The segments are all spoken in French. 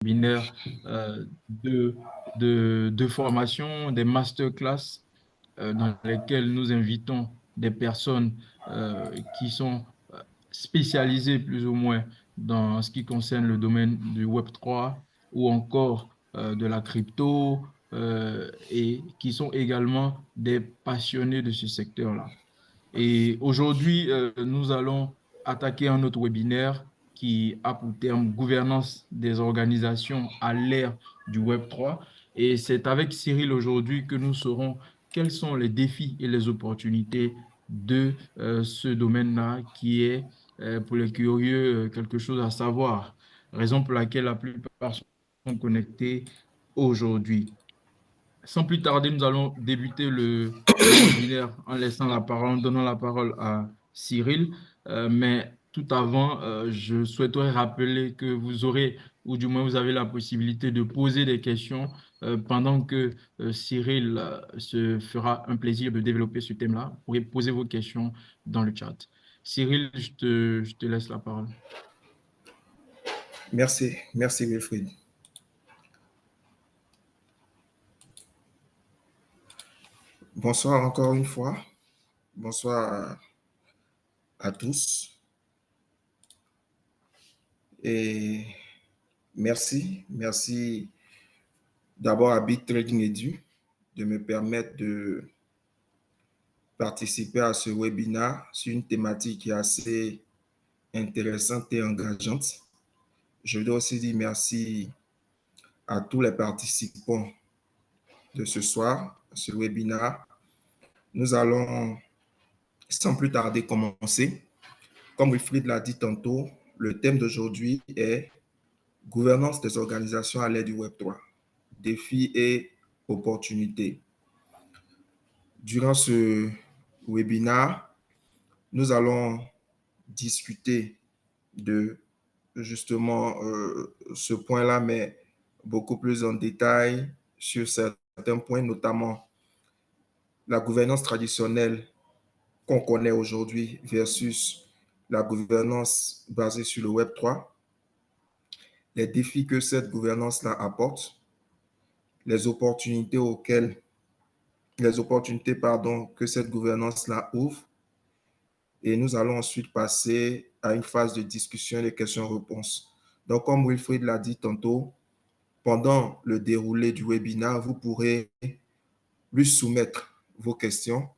webinaires de formation, des masterclass dans lesquels nous invitons des personnes qui sont spécialisées plus ou moins dans ce qui concerne le domaine du Web3 ou encore de la crypto et qui sont également des passionnés de ce secteur-là. Et aujourd'hui, nous allons attaquer un autre webinaire qui a pour terme gouvernance des organisations à l'ère du Web3. Et c'est avec Cyril aujourd'hui que nous saurons quels sont les défis et les opportunités de ce domaine-là qui est, pour les curieux, quelque chose à savoir. Raison pour laquelle la plupart sont connectés aujourd'hui. Sans plus tarder, nous allons débuter le webinaire en laissant la parole, en donnant la parole à Cyril. Mais tout avant, je souhaiterais rappeler que vous aurez, ou du moins vous avez la possibilité de poser des questions pendant que Cyril se fera un plaisir de développer ce thème-là. Vous pourrez poser vos questions dans le chat. Cyril, je te laisse la parole. Merci Wilfried. Bonsoir encore une fois. Bonsoir à tous. Et merci d'abord à Bit Trading Edu de me permettre de participer à ce webinaire sur une thématique qui est assez intéressante et engageante. Je dois aussi dire merci à tous les participants de ce soir, à ce webinaire. Nous allons sans plus tarder commencer. Comme Wilfried l'a dit tantôt, le thème d'aujourd'hui est gouvernance des organisations à l'ère du Web3, défis et opportunités. Durant ce webinaire, nous allons discuter de justement ce point-là, mais beaucoup plus en détail sur certains points, notamment la gouvernance traditionnelle qu'on connaît aujourd'hui versus la gouvernance basée sur le Web3, les défis que cette gouvernance-là apporte, les opportunités que cette gouvernance-là ouvre, et nous allons ensuite passer à une phase de discussion et de questions-réponses. Donc, comme Wilfried l'a dit tantôt, pendant le déroulé du webinaire, vous pourrez lui soumettre vos questions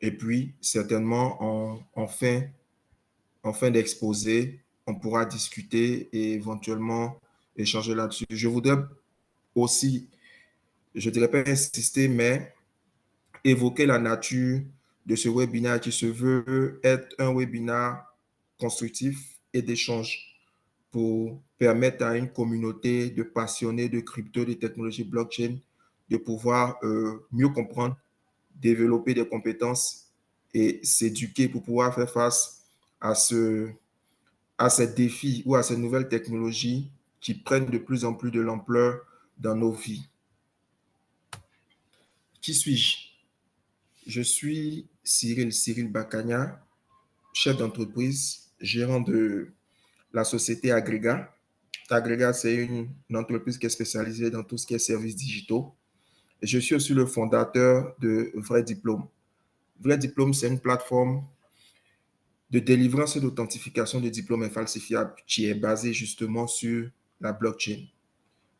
et puis certainement en fin d'exposé, on pourra discuter et éventuellement échanger là-dessus. Je voudrais aussi, je ne dirais pas insister, mais évoquer la nature de ce webinaire qui se veut être un webinaire constructif et d'échange pour permettre à une communauté de passionnés de crypto, de technologies blockchain, de pouvoir mieux comprendre, développer des compétences et s'éduquer pour pouvoir faire face à ces défis ou à ces nouvelles technologies qui prennent de plus en plus de l'ampleur dans nos vies. Qui suis-je? Je suis Cyril Bakania, chef d'entreprise, gérant de la société Agrega. Agrega, c'est une entreprise qui est spécialisée dans tout ce qui est services digitaux. Et je suis aussi le fondateur de Vrai Diplôme. Vrai Diplôme, c'est une plateforme de délivrance et d'authentification de diplômes infalsifiables qui est basée justement sur la blockchain.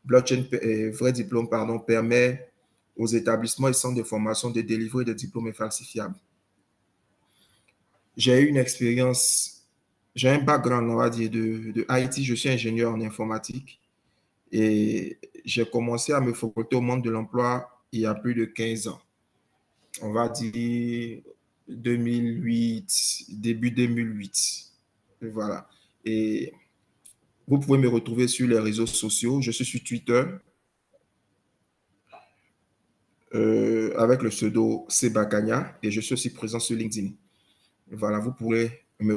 Vrai Diplôme, permet aux établissements et centres de formation de délivrer des diplômes infalsifiables. J'ai eu une expérience, j'ai un background, on va dire, de IT. Je suis ingénieur en informatique et j'ai commencé à me frotter au monde de l'emploi il y a plus de 15 ans. On va dire 2008, début 2008. Voilà. Et vous pouvez me retrouver sur les réseaux sociaux. Je suis sur Twitter avec le pseudo Sebakania et je suis aussi présent sur LinkedIn. Voilà, vous pourrez me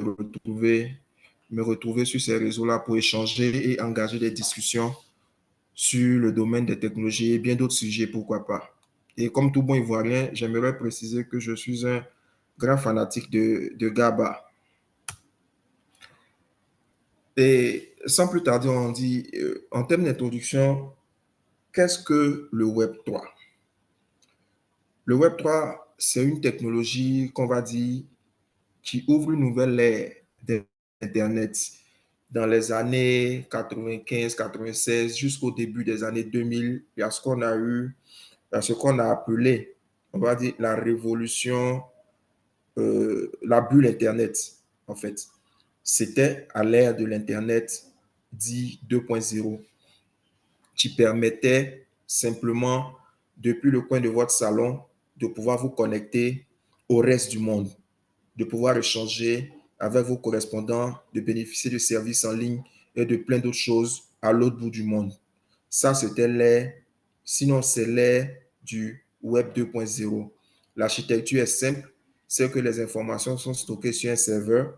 retrouver sur ces réseaux-là pour échanger et engager des discussions sur le domaine des technologies et bien d'autres sujets, pourquoi pas. Et comme tout bon Ivoirien, j'aimerais préciser que je suis un grand fanatique de GABA. Et sans plus tarder, on dit, en termes d'introduction, qu'est-ce que le Web3? Le Web3, c'est une technologie qu'on va dire qui ouvre une nouvelle ère d'Internet dans les années 95-96 jusqu'au début des années 2000. Il y a ce qu'on a eu, il y a ce qu'on a appelé, on va dire, la révolution, la bulle Internet, en fait. C'était à l'ère de l'Internet dit 2.0 qui permettait simplement, depuis le coin de votre salon, de pouvoir vous connecter au reste du monde, de pouvoir échanger avec vos correspondants, de bénéficier de services en ligne et de plein d'autres choses à l'autre bout du monde. Ça, c'était l'ère, sinon c'est l'ère du Web 2.0. L'architecture est simple, c'est que les informations sont stockées sur un serveur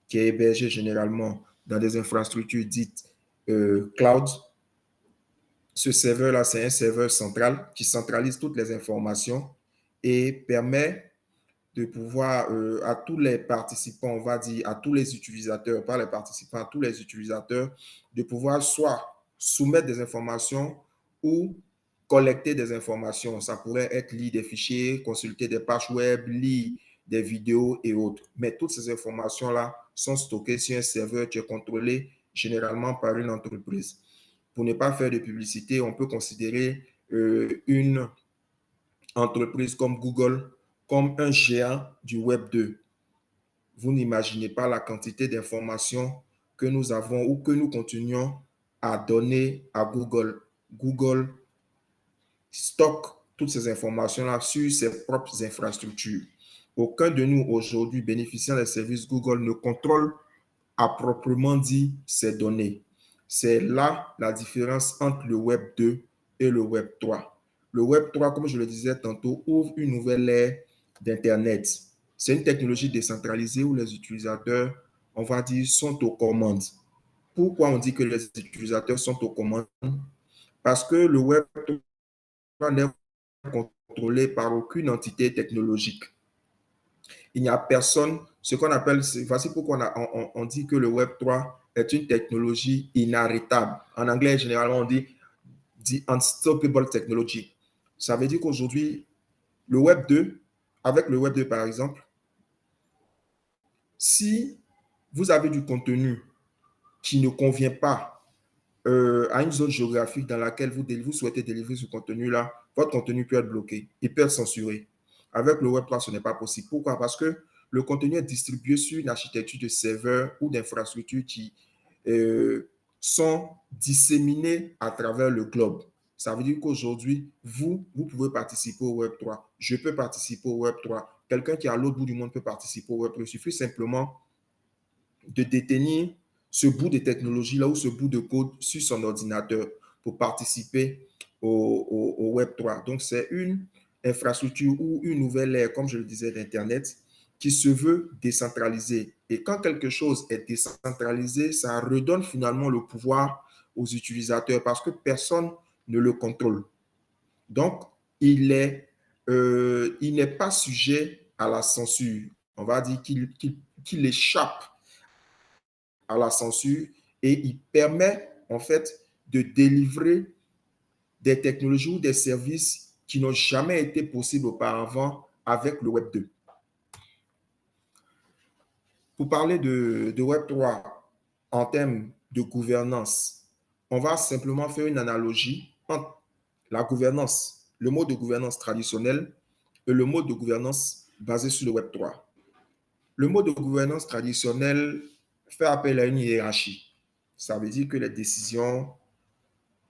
qui est hébergé généralement dans des infrastructures dites cloud. Ce serveur-là, c'est un serveur central qui centralise toutes les informations et permet de pouvoir à tous les participants, on va dire à tous les utilisateurs, pas les participants, à tous les utilisateurs, de pouvoir soit soumettre des informations ou collecter des informations. Ça pourrait être lire des fichiers, consulter des pages web, lire des vidéos et autres. Mais toutes ces informations-là sont stockées sur un serveur qui est contrôlé généralement par une entreprise. Pour ne pas faire de publicité, on peut considérer une entreprise comme Google comme un géant du Web 2. Vous n'imaginez pas la quantité d'informations que nous avons ou que nous continuons à donner à Google. Google stocke toutes ces informations-là sur ses propres infrastructures. Aucun de nous aujourd'hui bénéficiant des services Google ne contrôle à proprement dit ces données. C'est là la différence entre le Web 2 et le Web 3. Le Web 3, comme je le disais tantôt, ouvre une nouvelle ère d'Internet. C'est une technologie décentralisée où les utilisateurs, on va dire, sont aux commandes. Pourquoi on dit que les utilisateurs sont aux commandes? Parce que le Web 3 n'est contrôlé par aucune entité technologique. Il n'y a personne, ce qu'on appelle, voici pourquoi on dit que le Web 3 est une technologie inarrêtable. En anglais, généralement, on dit the unstoppable technology. Ça veut dire qu'aujourd'hui, le Web 2, avec le Web 2 par exemple, si vous avez du contenu qui ne convient pas à une zone géographique dans laquelle vous souhaitez délivrer ce contenu-là, votre contenu peut être bloqué, il peut être censuré. Avec le Web 3, ce n'est pas possible. Pourquoi? Parce que le contenu est distribué sur une architecture de serveurs ou d'infrastructures qui sont disséminées à travers le globe. Ça veut dire qu'aujourd'hui, vous pouvez participer au Web 3. Je peux participer au Web 3. Quelqu'un qui est à l'autre bout du monde peut participer au Web 3. Il suffit simplement de détenir ce bout de technologie là ou ce bout de code sur son ordinateur pour participer au Web 3. Donc, c'est une infrastructure ou une nouvelle ère, comme je le disais, d'Internet qui se veut décentralisée. Et quand quelque chose est décentralisé, ça redonne finalement le pouvoir aux utilisateurs parce que personne ne le contrôle. Donc, il n'est pas sujet à la censure. On va dire qu'il échappe à la censure et il permet en fait de délivrer des technologies ou des services qui n'ont jamais été possibles auparavant avec le Web 2. Pour parler de Web 3 en termes de gouvernance, on va simplement faire une analogie entre la gouvernance, le mode de gouvernance traditionnel et le mode de gouvernance basé sur le Web 3. Le mode de gouvernance traditionnel fait appel à une hiérarchie. Ça veut dire que les décisions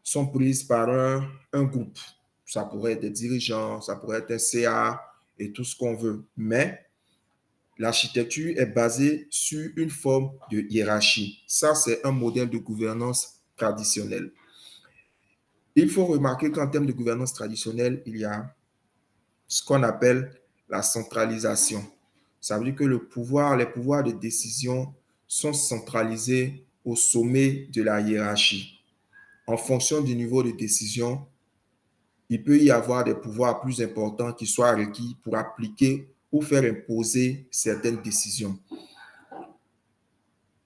sont prises par un groupe. Ça pourrait être des dirigeants, ça pourrait être un CA et tout ce qu'on veut. Mais l'architecture est basée sur une forme de hiérarchie. Ça, c'est un modèle de gouvernance traditionnel. Il faut remarquer qu'en termes de gouvernance traditionnelle, il y a ce qu'on appelle la centralisation. Ça veut dire que les pouvoirs de décision sont centralisés au sommet de la hiérarchie. En fonction du niveau de décision, il peut y avoir des pouvoirs plus importants qui soient requis pour appliquer ou faire imposer certaines décisions.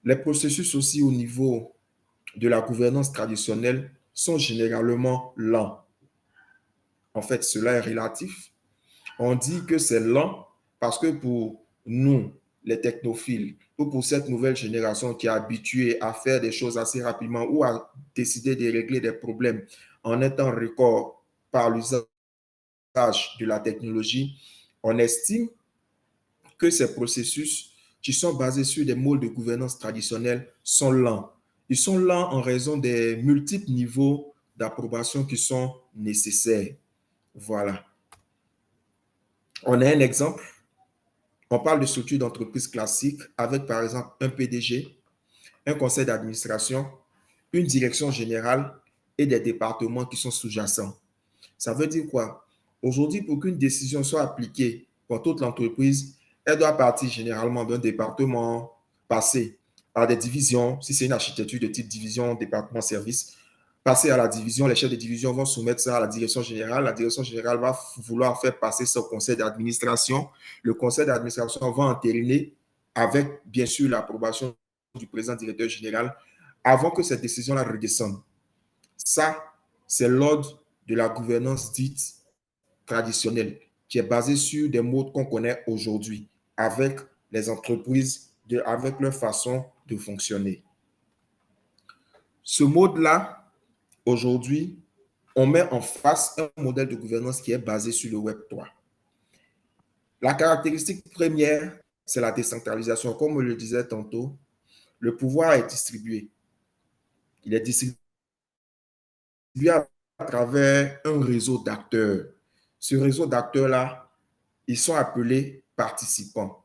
Les processus aussi au niveau de la gouvernance traditionnelle sont généralement lents. En fait, cela est relatif. On dit que c'est lent parce que pour nous, les technophiles, ou pour cette nouvelle génération qui est habituée à faire des choses assez rapidement ou à décider de régler des problèmes en un temps record par l'usage de la technologie, on estime que ces processus qui sont basés sur des modes de gouvernance traditionnels sont lents. Ils sont lents en raison des multiples niveaux d'approbation qui sont nécessaires. Voilà. On a un exemple. On parle de structure d'entreprise classique avec, par exemple, un PDG, un conseil d'administration, une direction générale et des départements qui sont sous-jacents. Ça veut dire quoi? Aujourd'hui, pour qu'une décision soit appliquée pour toute l'entreprise, elle doit partir généralement d'un département, passer par des divisions, si c'est une architecture de type division, département, service, passer à la division, les chefs de division vont soumettre ça à la direction générale. La direction générale va vouloir faire passer ça au conseil d'administration. Le conseil d'administration va entériner avec, bien sûr, l'approbation du président directeur général avant que cette décision-là redescende. Ça, c'est l'ordre de la gouvernance dite traditionnelle, qui est basée sur des modes qu'on connaît aujourd'hui, avec les entreprises, avec leur façon de fonctionner. Ce mode-là, aujourd'hui, on met en face un modèle de gouvernance qui est basé sur le Web 3. La caractéristique première, c'est la décentralisation. Comme on le disait tantôt, le pouvoir est distribué. Il est distribué à travers un réseau d'acteurs. Ce réseau d'acteurs-là, ils sont appelés participants.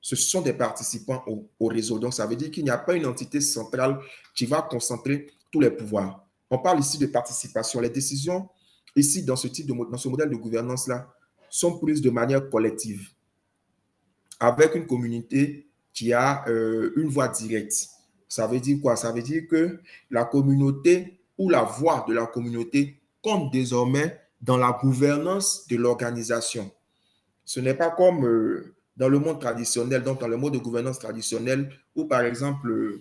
Ce sont des participants au réseau. Donc, ça veut dire qu'il n'y a pas une entité centrale qui va concentrer tous les pouvoirs. On parle ici de participation. Les décisions, ici, dans ce modèle de gouvernance-là, sont prises de manière collective, avec une communauté qui a une voix directe. Ça veut dire quoi? Ça veut dire que la communauté ou la voix de la communauté compte désormais dans la gouvernance de l'organisation. Ce n'est pas comme dans le monde traditionnel, donc dans le mode de gouvernance traditionnel, où par exemple,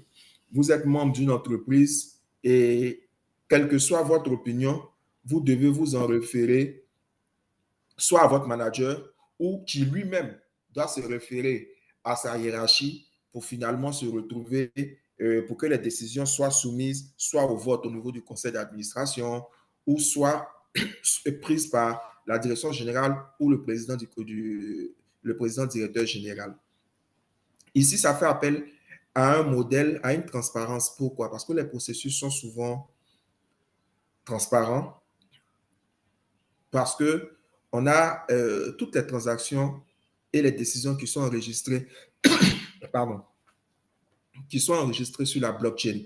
vous êtes membre d'une entreprise et quelle que soit votre opinion, vous devez vous en référer soit à votre manager ou qui lui-même doit se référer à sa hiérarchie pour finalement se retrouver, pour que les décisions soient soumises soit au vote au niveau du conseil d'administration ou soit prises par la direction générale ou le président directeur général. Ici, ça fait appel à un modèle, à une transparence. Pourquoi? Parce que les processus sont souvent transparents, parce que on a toutes les transactions et les décisions qui sont enregistrées, pardon, qui sont enregistrées sur la blockchain.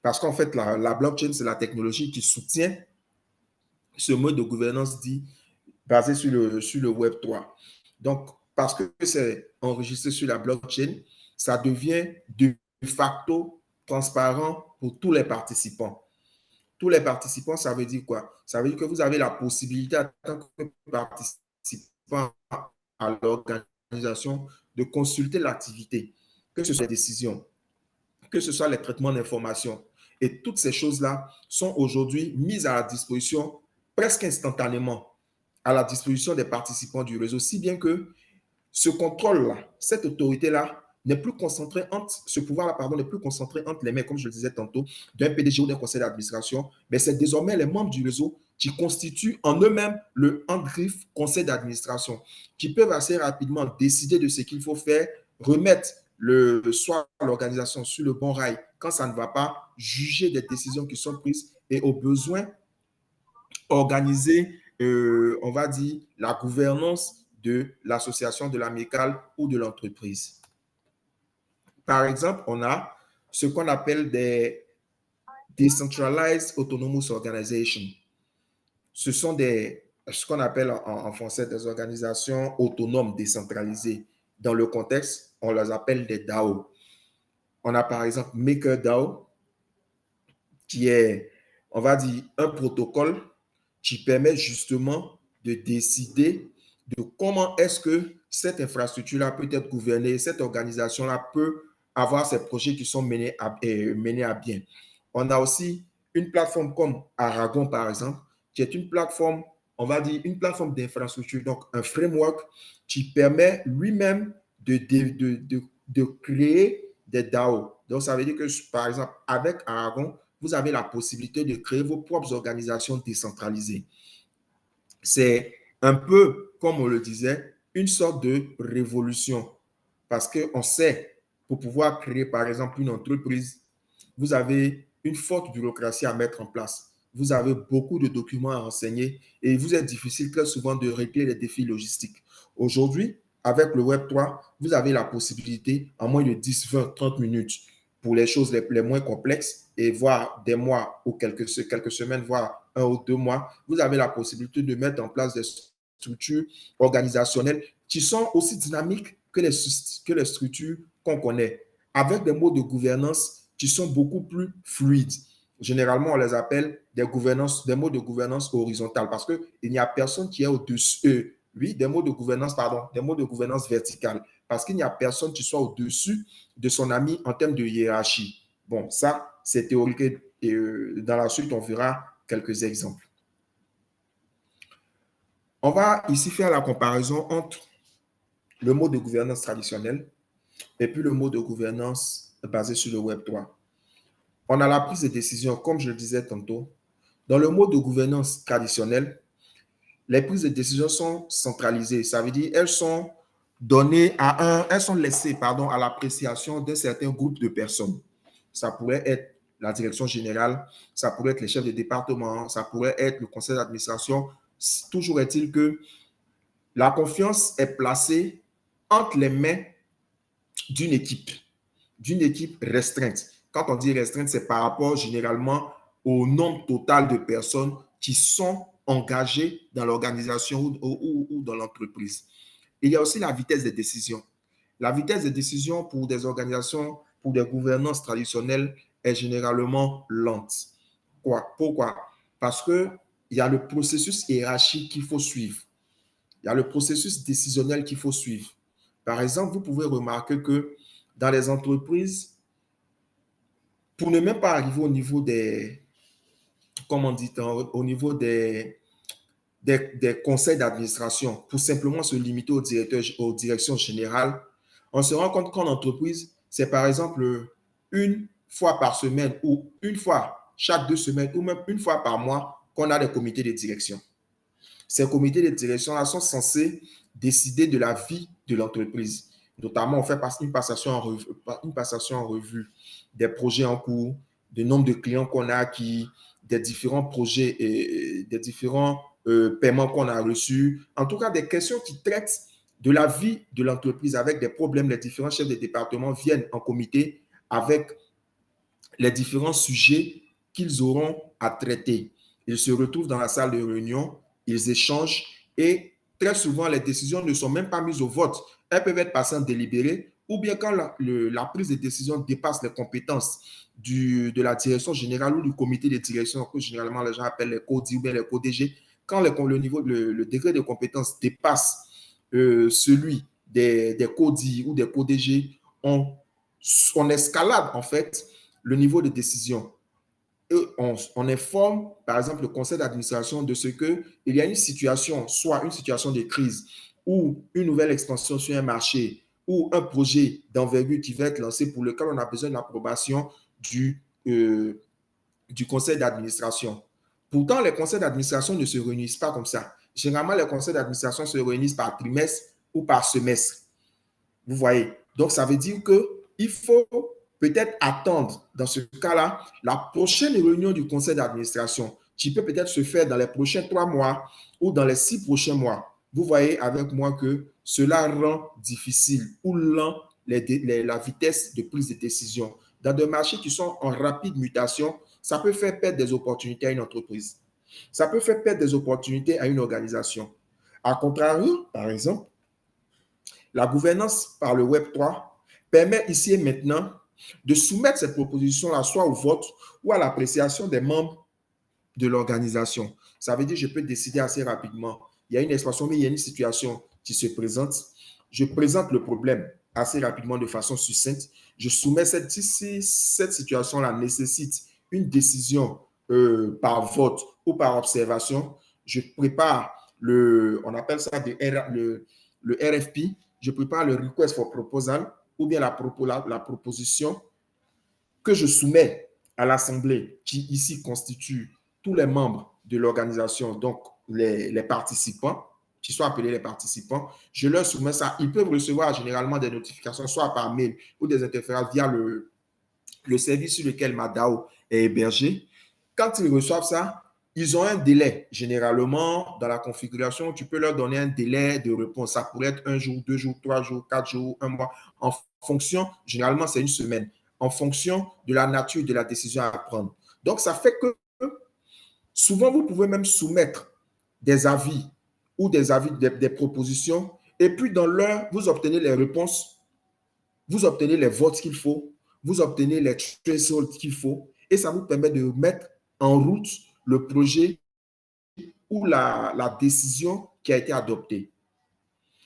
Parce qu'en fait, la blockchain, c'est la technologie qui soutient ce mode de gouvernance dit basé sur le Web 3. Donc, parce que c'est enregistré sur la blockchain, ça devient de facto transparent pour tous les participants. Tous les participants, ça veut dire quoi? Ça veut dire que vous avez la possibilité, en tant que participant à l'organisation, de consulter l'activité, que ce soit les décisions, que ce soit les traitements d'informations. Et toutes ces choses-là sont aujourd'hui mises à la disposition presque instantanément, à la disposition des participants du réseau, si bien que ce contrôle-là, cette autorité-là, n'est plus concentré entre, ce pouvoir-là, pardon, n'est plus concentré entre les mains, comme je le disais tantôt, d'un PDG ou d'un conseil d'administration, mais c'est désormais les membres du réseau qui constituent en eux-mêmes le handgriffe conseil d'administration, qui peuvent assez rapidement décider de ce qu'il faut faire, remettre soit l'organisation sur le bon rail quand ça ne va pas, juger des décisions qui sont prises et au besoin organiser, on va dire, la gouvernance de l'association, de l'amicale ou de l'entreprise. Par exemple, on a ce qu'on appelle des Decentralized Autonomous Organizations. Ce sont ce qu'on appelle en français des organisations autonomes décentralisées. Dans le contexte, on les appelle des DAO. On a par exemple MakerDAO, qui est, on va dire, un protocole qui permet justement de décider de comment est-ce que cette infrastructure-là peut être gouvernée, cette organisation-là peut avoir ces projets qui sont menés à bien. On a aussi une plateforme comme Aragon, par exemple, qui est une plateforme, on va dire, une plateforme d'infrastructure, donc un framework qui permet lui-même de créer des DAO. Donc, ça veut dire que, par exemple, avec Aragon, vous avez la possibilité de créer vos propres organisations décentralisées. C'est un peu, comme on le disait, une sorte de révolution. Parce qu'on sait, pour pouvoir créer, par exemple, une entreprise, vous avez une forte bureaucratie à mettre en place. Vous avez beaucoup de documents à renseigner et il vous est difficile très souvent de régler les défis logistiques. Aujourd'hui, avec le Web3, vous avez la possibilité, en moins de 10, 20, 30 minutes, pour les choses les moins complexes et voire des mois ou quelques semaines, voire 1 ou 2 mois, vous avez la possibilité de mettre en place des structures organisationnelles qui sont aussi dynamiques que les structures qu'on connaît, avec des modes de gouvernance qui sont beaucoup plus fluides. Généralement, on les appelle des modes de gouvernance horizontales parce qu'il n'y a personne qui est au-dessus. Oui, des modes de gouvernance verticale parce qu'il n'y a personne qui soit au-dessus de son ami en termes de hiérarchie. Bon, ça, c'est théorique et dans la suite, on verra quelques exemples. On va ici faire la comparaison entre le mode de gouvernance traditionnel et puis le mode de gouvernance basé sur le Web3. On a la prise de décision, comme je le disais tantôt. Dans le mode de gouvernance traditionnel, les prises de décision sont centralisées. Ça veut dire elles sont laissées à l'appréciation d'un certain groupe de personnes. Ça pourrait être la direction générale, ça pourrait être les chefs de département, ça pourrait être le conseil d'administration. Toujours est-il que la confiance est placée entre les mains d'une équipe restreinte. Quand on dit restreinte, c'est par rapport généralement au nombre total de personnes qui sont engagées dans l'organisation ou dans l'entreprise. Il y a aussi la vitesse des décisions. La vitesse des décisions pour des organisations, pour des gouvernances traditionnelles, est généralement lente. Pourquoi? Parce qu'il y a le processus hiérarchique qu'il faut suivre. Il y a le processus décisionnel qu'il faut suivre. Par exemple, vous pouvez remarquer que dans les entreprises, pour ne même pas arriver au niveau comment dit-on, au niveau des conseils d'administration, pour simplement se limiter aux directions générales, on se rend compte qu'en entreprise, c'est par exemple une fois par semaine ou une fois chaque 2 semaines ou même une fois par mois qu'on a des comités de direction. Ces comités de direction-là sont censés décider de la vie de l'entreprise. Notamment, on fait une passation en revue des projets en cours, du nombre de clients qu'on a acquis, des différents projets et des différents paiements qu'on a reçus. En tout cas, des questions qui traitent de la vie de l'entreprise avec des problèmes. Les différents chefs de département viennent en comité avec les différents sujets qu'ils auront à traiter. Ils se retrouvent dans la salle de réunion, ils échangent et très souvent, les décisions ne sont même pas mises au vote. Elles peuvent être passées en délibéré ou bien quand la prise de décision dépasse les compétences de la direction générale ou du comité de direction, que généralement les gens appellent les CODI ou bien les CODG, quand le degré de compétence dépasse celui des CODI ou des CODG, on escalade en fait le niveau de décision. Et on informe, par exemple, le conseil d'administration de ce qu'il y a une situation, soit une situation de crise ou une nouvelle expansion sur un marché ou un projet d'envergure qui va être lancé pour lequel on a besoin de l'approbation du conseil d'administration. Pourtant, les conseils d'administration ne se réunissent pas comme ça. Généralement, les conseils d'administration se réunissent par trimestre ou par semestre. Vous voyez? Donc, ça veut dire qu'il faut peut-être attendre, dans ce cas-là, la prochaine réunion du conseil d'administration qui peut peut-être se faire dans les prochains 3 mois ou dans les 6 prochains mois. Vous voyez avec moi que cela rend difficile ou lent la vitesse de prise de décision. Dans des marchés qui sont en rapide mutation, ça peut faire perdre des opportunités à une entreprise. Ça peut faire perdre des opportunités à une organisation. A contrario, par exemple, la gouvernance par le Web3 permet ici et maintenant de soumettre cette proposition-là soit au vote ou à l'appréciation des membres de l'organisation. Ça veut dire que je peux décider assez rapidement. Il y a une expansion, mais il y a une situation qui se présente. Je présente le problème. assez rapidement de façon succincte. Je soumets cette situation-là nécessite une décision par vote ou par observation. Je prépare on appelle ça le RFP, je prépare le request for proposal ou bien la proposition que je soumets à l'Assemblée qui ici constitue tous les membres de l'organisation, donc les participants, qui sont appelés les participants, je leur soumets ça. Ils peuvent recevoir généralement des notifications, soit par mail ou des interférences via le service sur lequel Madao est hébergé. Quand ils reçoivent ça, ils ont un délai. Généralement, dans la configuration, tu peux leur donner un délai de réponse. Ça pourrait être 1 jour, 2 jours, 3 jours, 4 jours, 1 mois. En fonction, généralement, c'est une semaine, en fonction de la nature de la décision à prendre. Donc, ça fait que souvent, vous pouvez même soumettre des avis ou des propositions, et puis dans l'heure, vous obtenez les réponses, vous obtenez les votes qu'il faut, vous obtenez les thresholds qu'il faut, et ça vous permet de mettre en route le projet ou la décision qui a été adoptée.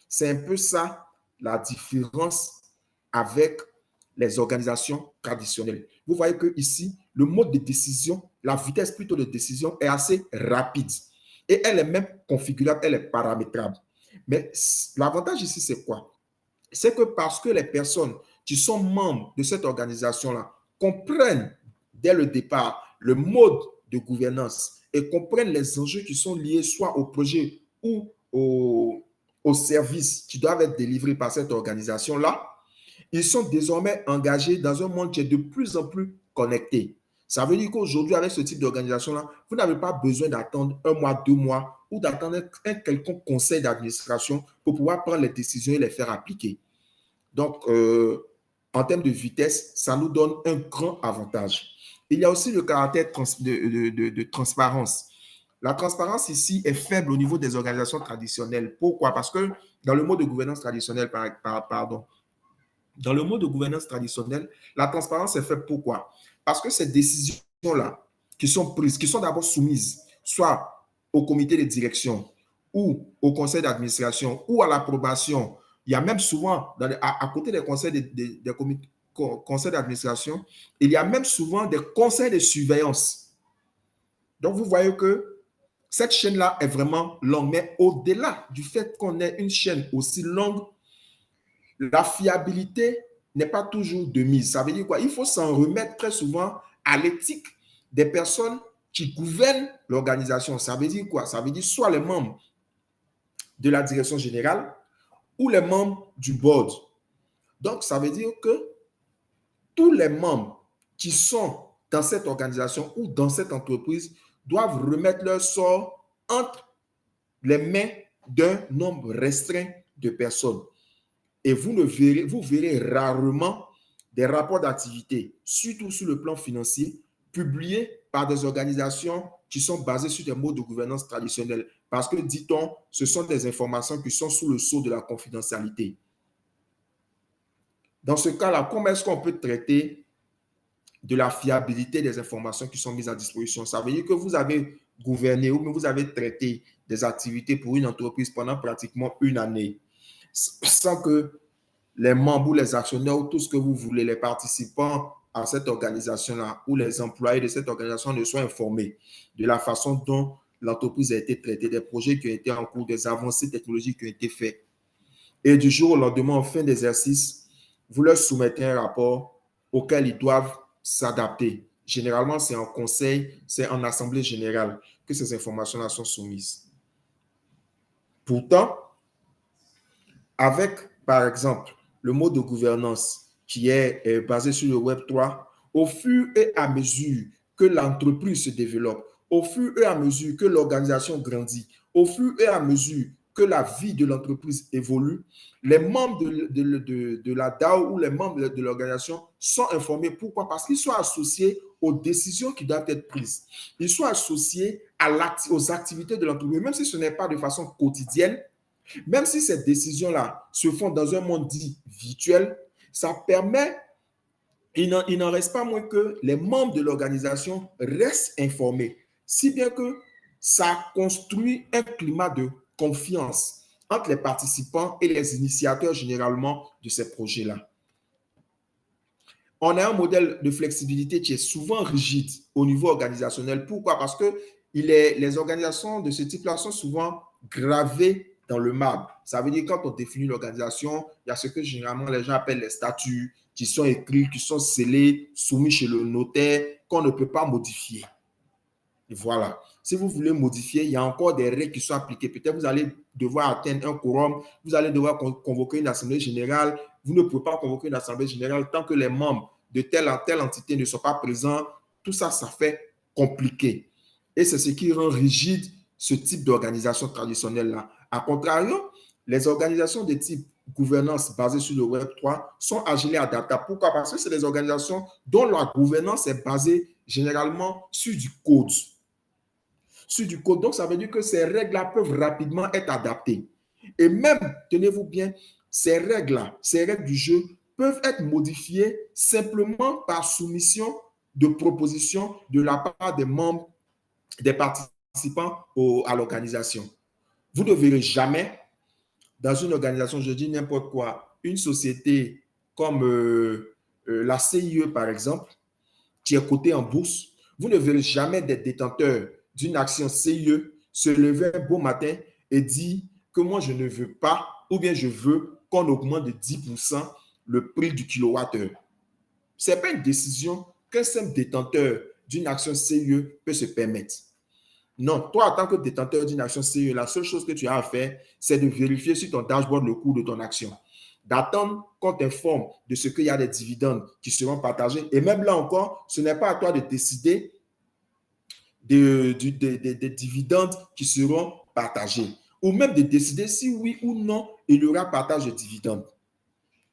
C'est un peu ça la différence avec les organisations traditionnelles. Vous voyez que ici, le mode de décision, la vitesse plutôt de décision est assez rapide et elle est même configurable, elle est paramétrable. Mais l'avantage ici, c'est quoi? C'est que parce que les personnes qui sont membres de cette organisation-là comprennent dès le départ le mode de gouvernance et comprennent les enjeux qui sont liés soit au projet ou aux services qui doivent être délivrés par cette organisation-là, ils sont désormais engagés dans un monde qui est de plus en plus connecté. Ça veut dire qu'aujourd'hui, avec ce type d'organisation-là, vous n'avez pas besoin d'attendre 1 mois, 2 mois ou d'attendre un quelconque conseil d'administration pour pouvoir prendre les décisions et les faire appliquer. Donc, en termes de vitesse, ça nous donne un grand avantage. Il y a aussi le caractère de transparence. La transparence ici est faible au niveau des organisations traditionnelles. Pourquoi? Parce que dans le mode de gouvernance traditionnel, dans le mode de gouvernance traditionnel, la transparence est faible. Pourquoi? Parce que ces décisions-là qui sont prises, qui sont d'abord soumises, soit au comité de direction ou au conseil d'administration ou à l'approbation, il y a même souvent, à côté des conseils conseils d'administration, il y a même souvent des conseils de surveillance. Donc, vous voyez que cette chaîne-là est vraiment longue. Mais au-delà du fait qu'on ait une chaîne aussi longue, la fiabilité n'est pas toujours de mise. Ça veut dire quoi? Il faut s'en remettre très souvent à l'éthique des personnes qui gouvernent l'organisation. Ça veut dire quoi? Ça veut dire soit les membres de la direction générale ou les membres du board. Donc, ça veut dire que tous les membres qui sont dans cette organisation ou dans cette entreprise doivent remettre leur sort entre les mains d'un nombre restreint de personnes. Et vous verrez rarement des rapports d'activité, surtout sur le plan financier, publiés par des organisations qui sont basées sur des modes de gouvernance traditionnels. Parce que, dit-on, ce sont des informations qui sont sous le sceau de la confidentialité. Dans ce cas-là, comment est-ce qu'on peut traiter de la fiabilité des informations qui sont mises à disposition? Ça veut dire que vous avez gouverné ou vous avez traité des activités pour une entreprise pendant pratiquement une année sans que les membres ou les actionnaires ou tout ce que vous voulez, les participants à cette organisation-là ou les employés de cette organisation ne soient informés de la façon dont l'entreprise a été traitée, des projets qui ont été en cours, des avancées technologiques qui ont été faites. Et du jour au lendemain, en fin d'exercice, vous leur soumettez un rapport auquel ils doivent s'adapter. Généralement, c'est en conseil, c'est en assemblée générale que ces informations-là sont soumises. Pourtant, avec, par exemple, le mode de gouvernance qui est basé sur le Web3, au fur et à mesure que l'entreprise se développe, au fur et à mesure que l'organisation grandit, au fur et à mesure que la vie de l'entreprise évolue, les membres de la DAO ou les membres de l'organisation sont informés. Pourquoi? Parce qu'ils sont associés aux décisions qui doivent être prises. Ils sont associés aux activités de l'entreprise, même si ce n'est pas de façon quotidienne. Même si ces décisions-là se font dans un monde dit virtuel, ça permet, il n'en reste pas moins que les membres de l'organisation restent informés, si bien que ça construit un climat de confiance entre les participants et les initiateurs généralement de ces projets-là. On a un modèle de flexibilité qui est souvent rigide au niveau organisationnel. Pourquoi? Parce que les organisations de ce type-là sont souvent gravées dans le marbre. Ça veut dire que quand on définit l'organisation, il y a ce que généralement les gens appellent les statuts qui sont écrits, qui sont scellés, soumis chez le notaire, qu'on ne peut pas modifier. Et voilà. Si vous voulez modifier, il y a encore des règles qui sont appliquées. Peut-être vous allez devoir atteindre un quorum, vous allez devoir convoquer une assemblée générale. Vous ne pouvez pas convoquer une assemblée générale tant que les membres de telle entité ne sont pas présents. Tout ça, ça fait compliqué. Et c'est ce qui rend rigide ce type d'organisation traditionnelle-là. A contrario, les organisations de type gouvernance basées sur le Web3 sont agiles et adaptables. Pourquoi? Parce que c'est des organisations dont la gouvernance est basée généralement sur du code. Donc, ça veut dire que ces règles-là peuvent rapidement être adaptées. Et même, tenez-vous bien, ces règles-là, ces règles du jeu peuvent être modifiées simplement par soumission de propositions de la part des membres, des participants à l'organisation. Vous ne verrez jamais dans une organisation, je dis n'importe quoi, une société comme la CIE, par exemple, qui est cotée en bourse, vous ne verrez jamais des détenteurs d'une action CIE se lever un beau matin et dire que moi, je ne veux pas ou bien je veux qu'on augmente de 10% le prix du kilowattheure. Ce n'est pas une décision qu'un simple détenteur d'une action CIE peut se permettre. Non, toi, en tant que détenteur d'une action CIE, la seule chose que tu as à faire, c'est de vérifier sur ton dashboard le cours de ton action, d'attendre qu'on t'informe de ce qu'il y a des dividendes qui seront partagés. Et même là encore, ce n'est pas à toi de décider des dividendes qui seront partagés, ou même de décider si oui ou non il y aura partage de dividendes.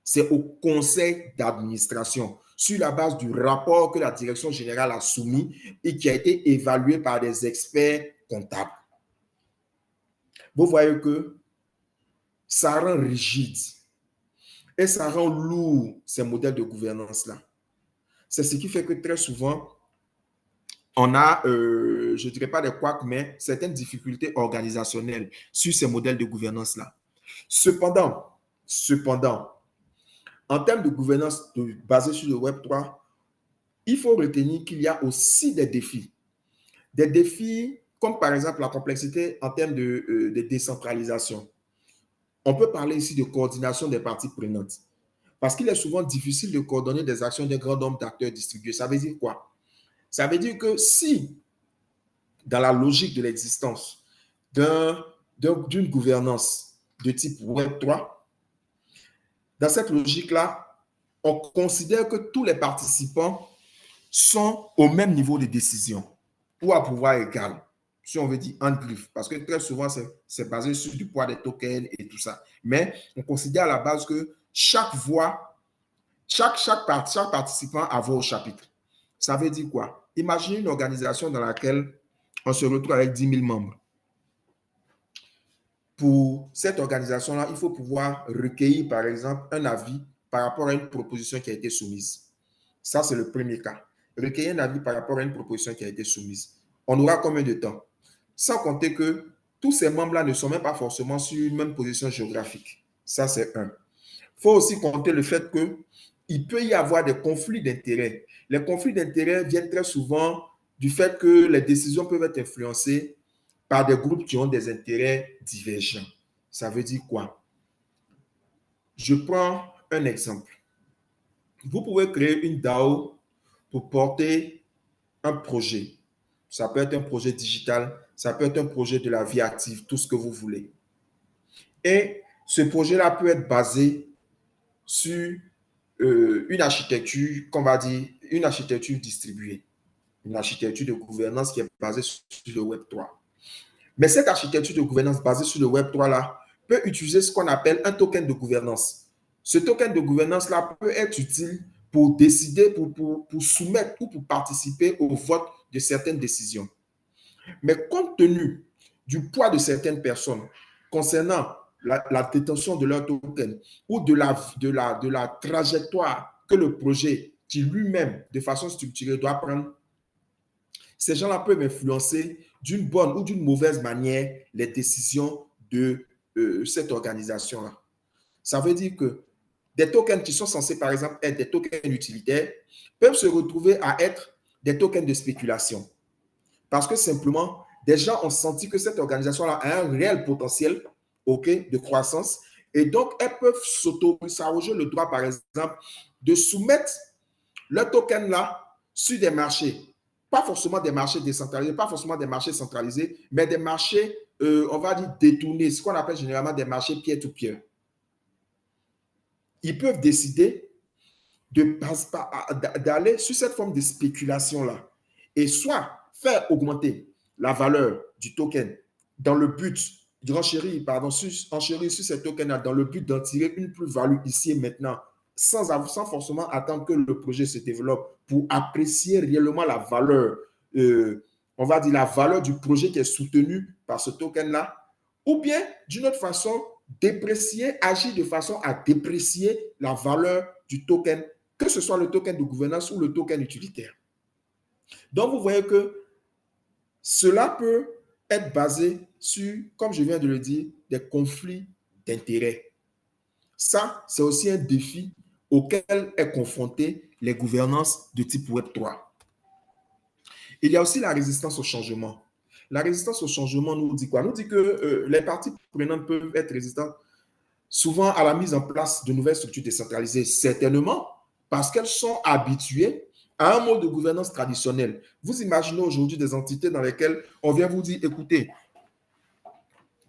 C'est au conseil d'administration, sur la base du rapport que la direction générale a soumis et qui a été évalué par des experts comptables. Vous voyez que ça rend rigide et ça rend lourd ces modèles de gouvernance-là. C'est ce qui fait que très souvent, on a, je ne dirais pas des couacs, mais certaines difficultés organisationnelles sur ces modèles de gouvernance-là. Cependant, en termes de gouvernance basée sur le Web3, il faut retenir qu'il y a aussi des défis. Des défis comme par exemple la complexité en termes de décentralisation. On peut parler ici de coordination des parties prenantes. Parce qu'il est souvent difficile de coordonner des actions d'un grand nombre d'acteurs distribués. Ça veut dire quoi? Ça veut dire que si, dans la logique de l'existence d'une gouvernance de type Web3, dans cette logique-là, on considère que tous les participants sont au même niveau de décision ou à pouvoir égal, si on veut dire en griffe, parce que très souvent, c'est basé sur du poids des tokens et tout ça. Mais on considère à la base que chaque voix, chaque participant a voix au chapitre. Ça veut dire quoi? Imaginez une organisation dans laquelle on se retrouve avec 10 000 membres. Pour cette organisation-là, il faut pouvoir recueillir, par exemple, un avis par rapport à une proposition qui a été soumise. Ça, c'est le premier cas. Recueillir un avis par rapport à une proposition qui a été soumise. On aura combien de temps? Sans compter que tous ces membres-là ne sont même pas forcément sur une même position géographique. Ça, c'est un. Il faut aussi compter le fait qu'il peut y avoir des conflits d'intérêts. Les conflits d'intérêts viennent très souvent du fait que les décisions peuvent être influencées par des groupes qui ont des intérêts divergents. Ça veut dire quoi? Je prends un exemple. Vous pouvez créer une DAO pour porter un projet. Ça peut être un projet digital, ça peut être un projet de la vie active, tout ce que vous voulez. Et ce projet-là peut être basé sur une architecture, qu'on va dire, une architecture distribuée, une architecture de gouvernance qui est basée sur le Web3. Mais cette architecture de gouvernance basée sur le Web3-là peut utiliser ce qu'on appelle un token de gouvernance. Ce token de gouvernance-là peut être utile pour décider, pour soumettre ou pour participer au vote de certaines décisions. Mais compte tenu du poids de certaines personnes concernant la détention de leur token ou de la trajectoire que le projet, qui lui-même, de façon structurée, doit prendre, ces gens-là peuvent influencer d'une bonne ou d'une mauvaise manière les décisions de cette organisation-là. Ça veut dire que des tokens qui sont censés, par exemple, être des tokens utilitaires, peuvent se retrouver à être des tokens de spéculation. Parce que simplement, des gens ont senti que cette organisation-là a un réel potentiel, OK, de croissance. Et donc, elles peuvent s'arroger le droit, par exemple, de soumettre le token-là sur des marchés. Pas forcément des marchés décentralisés, pas forcément des marchés centralisés, mais des marchés, on va dire, détournés, ce qu'on appelle généralement des marchés peer-to-peer. Ils peuvent décider d'aller sur cette forme de spéculation-là et soit faire augmenter la valeur du token dans le but de renchérir, enchérir sur ces tokens-là dans le but d'en tirer une plus-value ici et maintenant sans forcément attendre que le projet se développe pour apprécier réellement la valeur, on va dire la valeur du projet qui est soutenu par ce token-là, ou bien d'une autre façon, agir de façon à déprécier la valeur du token, que ce soit le token de gouvernance ou le token utilitaire. Donc, vous voyez que cela peut être basé sur, comme je viens de le dire, des conflits d'intérêts. Ça, c'est aussi un défi auquel est confronté les gouvernances de type Web3. Il y a aussi la résistance au changement. La résistance au changement nous dit quoi? Nous dit que les parties prenantes peuvent être résistantes souvent à la mise en place de nouvelles structures décentralisées, certainement parce qu'elles sont habituées à un mode de gouvernance traditionnel. Vous imaginez aujourd'hui des entités dans lesquelles on vient vous dire, écoutez,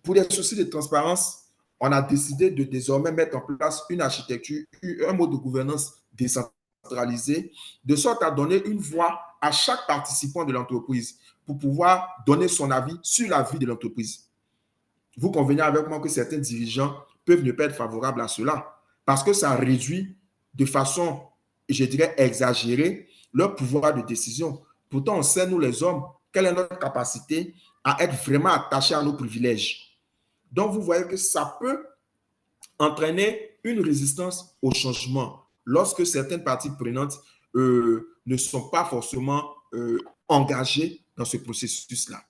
pour des soucis de transparence, on a décidé de désormais mettre en place une architecture, un mode de gouvernance décentralisé, de sorte à donner une voix à chaque participant de l'entreprise pour pouvoir donner son avis sur la vie de l'entreprise. Vous convenez avec moi que certains dirigeants peuvent ne pas être favorables à cela parce que ça réduit de façon, je dirais, exagérée leur pouvoir de décision. Pourtant, on sait, nous les hommes, quelle est notre capacité à être vraiment attachés à nos privilèges. Donc, vous voyez que ça peut entraîner une résistance au changement lorsque certaines parties prenantes ne sont pas forcément engagées dans ce processus-là.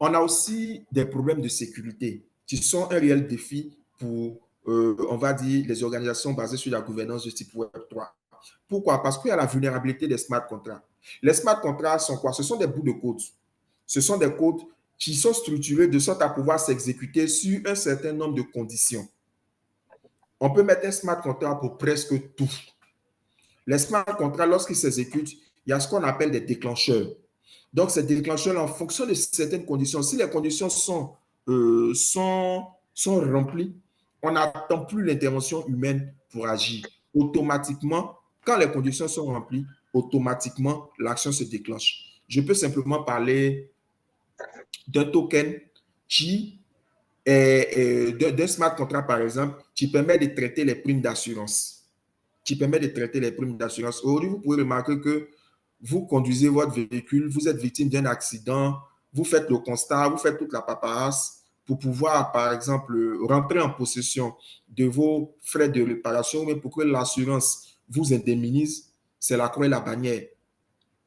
On a aussi des problèmes de sécurité qui sont un réel défi pour, on va dire, les organisations basées sur la gouvernance de type Web3. Pourquoi? Parce qu'il y a la vulnérabilité des smart contracts. Les smart contracts sont quoi? Ce sont des bouts de code. Ce sont des codes qui sont structurés de sorte à pouvoir s'exécuter sur un certain nombre de conditions. On peut mettre un smart contract pour presque tout. Les smart contracts, lorsqu'ils s'exécutent, il y a ce qu'on appelle des déclencheurs. Donc, ces déclencheurs, en fonction de certaines conditions, si les conditions sont remplies, on n'attend plus l'intervention humaine pour agir. Automatiquement, quand les conditions sont remplies, automatiquement, l'action se déclenche. Je peux simplement parler d'un token qui est d'un smart contract, par exemple, qui permet de traiter les primes d'assurance. Aujourd'hui, vous pouvez remarquer que vous conduisez votre véhicule, vous êtes victime d'un accident, vous faites le constat, vous faites toute la paperasse pour pouvoir, par exemple, rentrer en possession de vos frais de réparation, mais pour que l'assurance vous indemnise, c'est la croix et la bannière.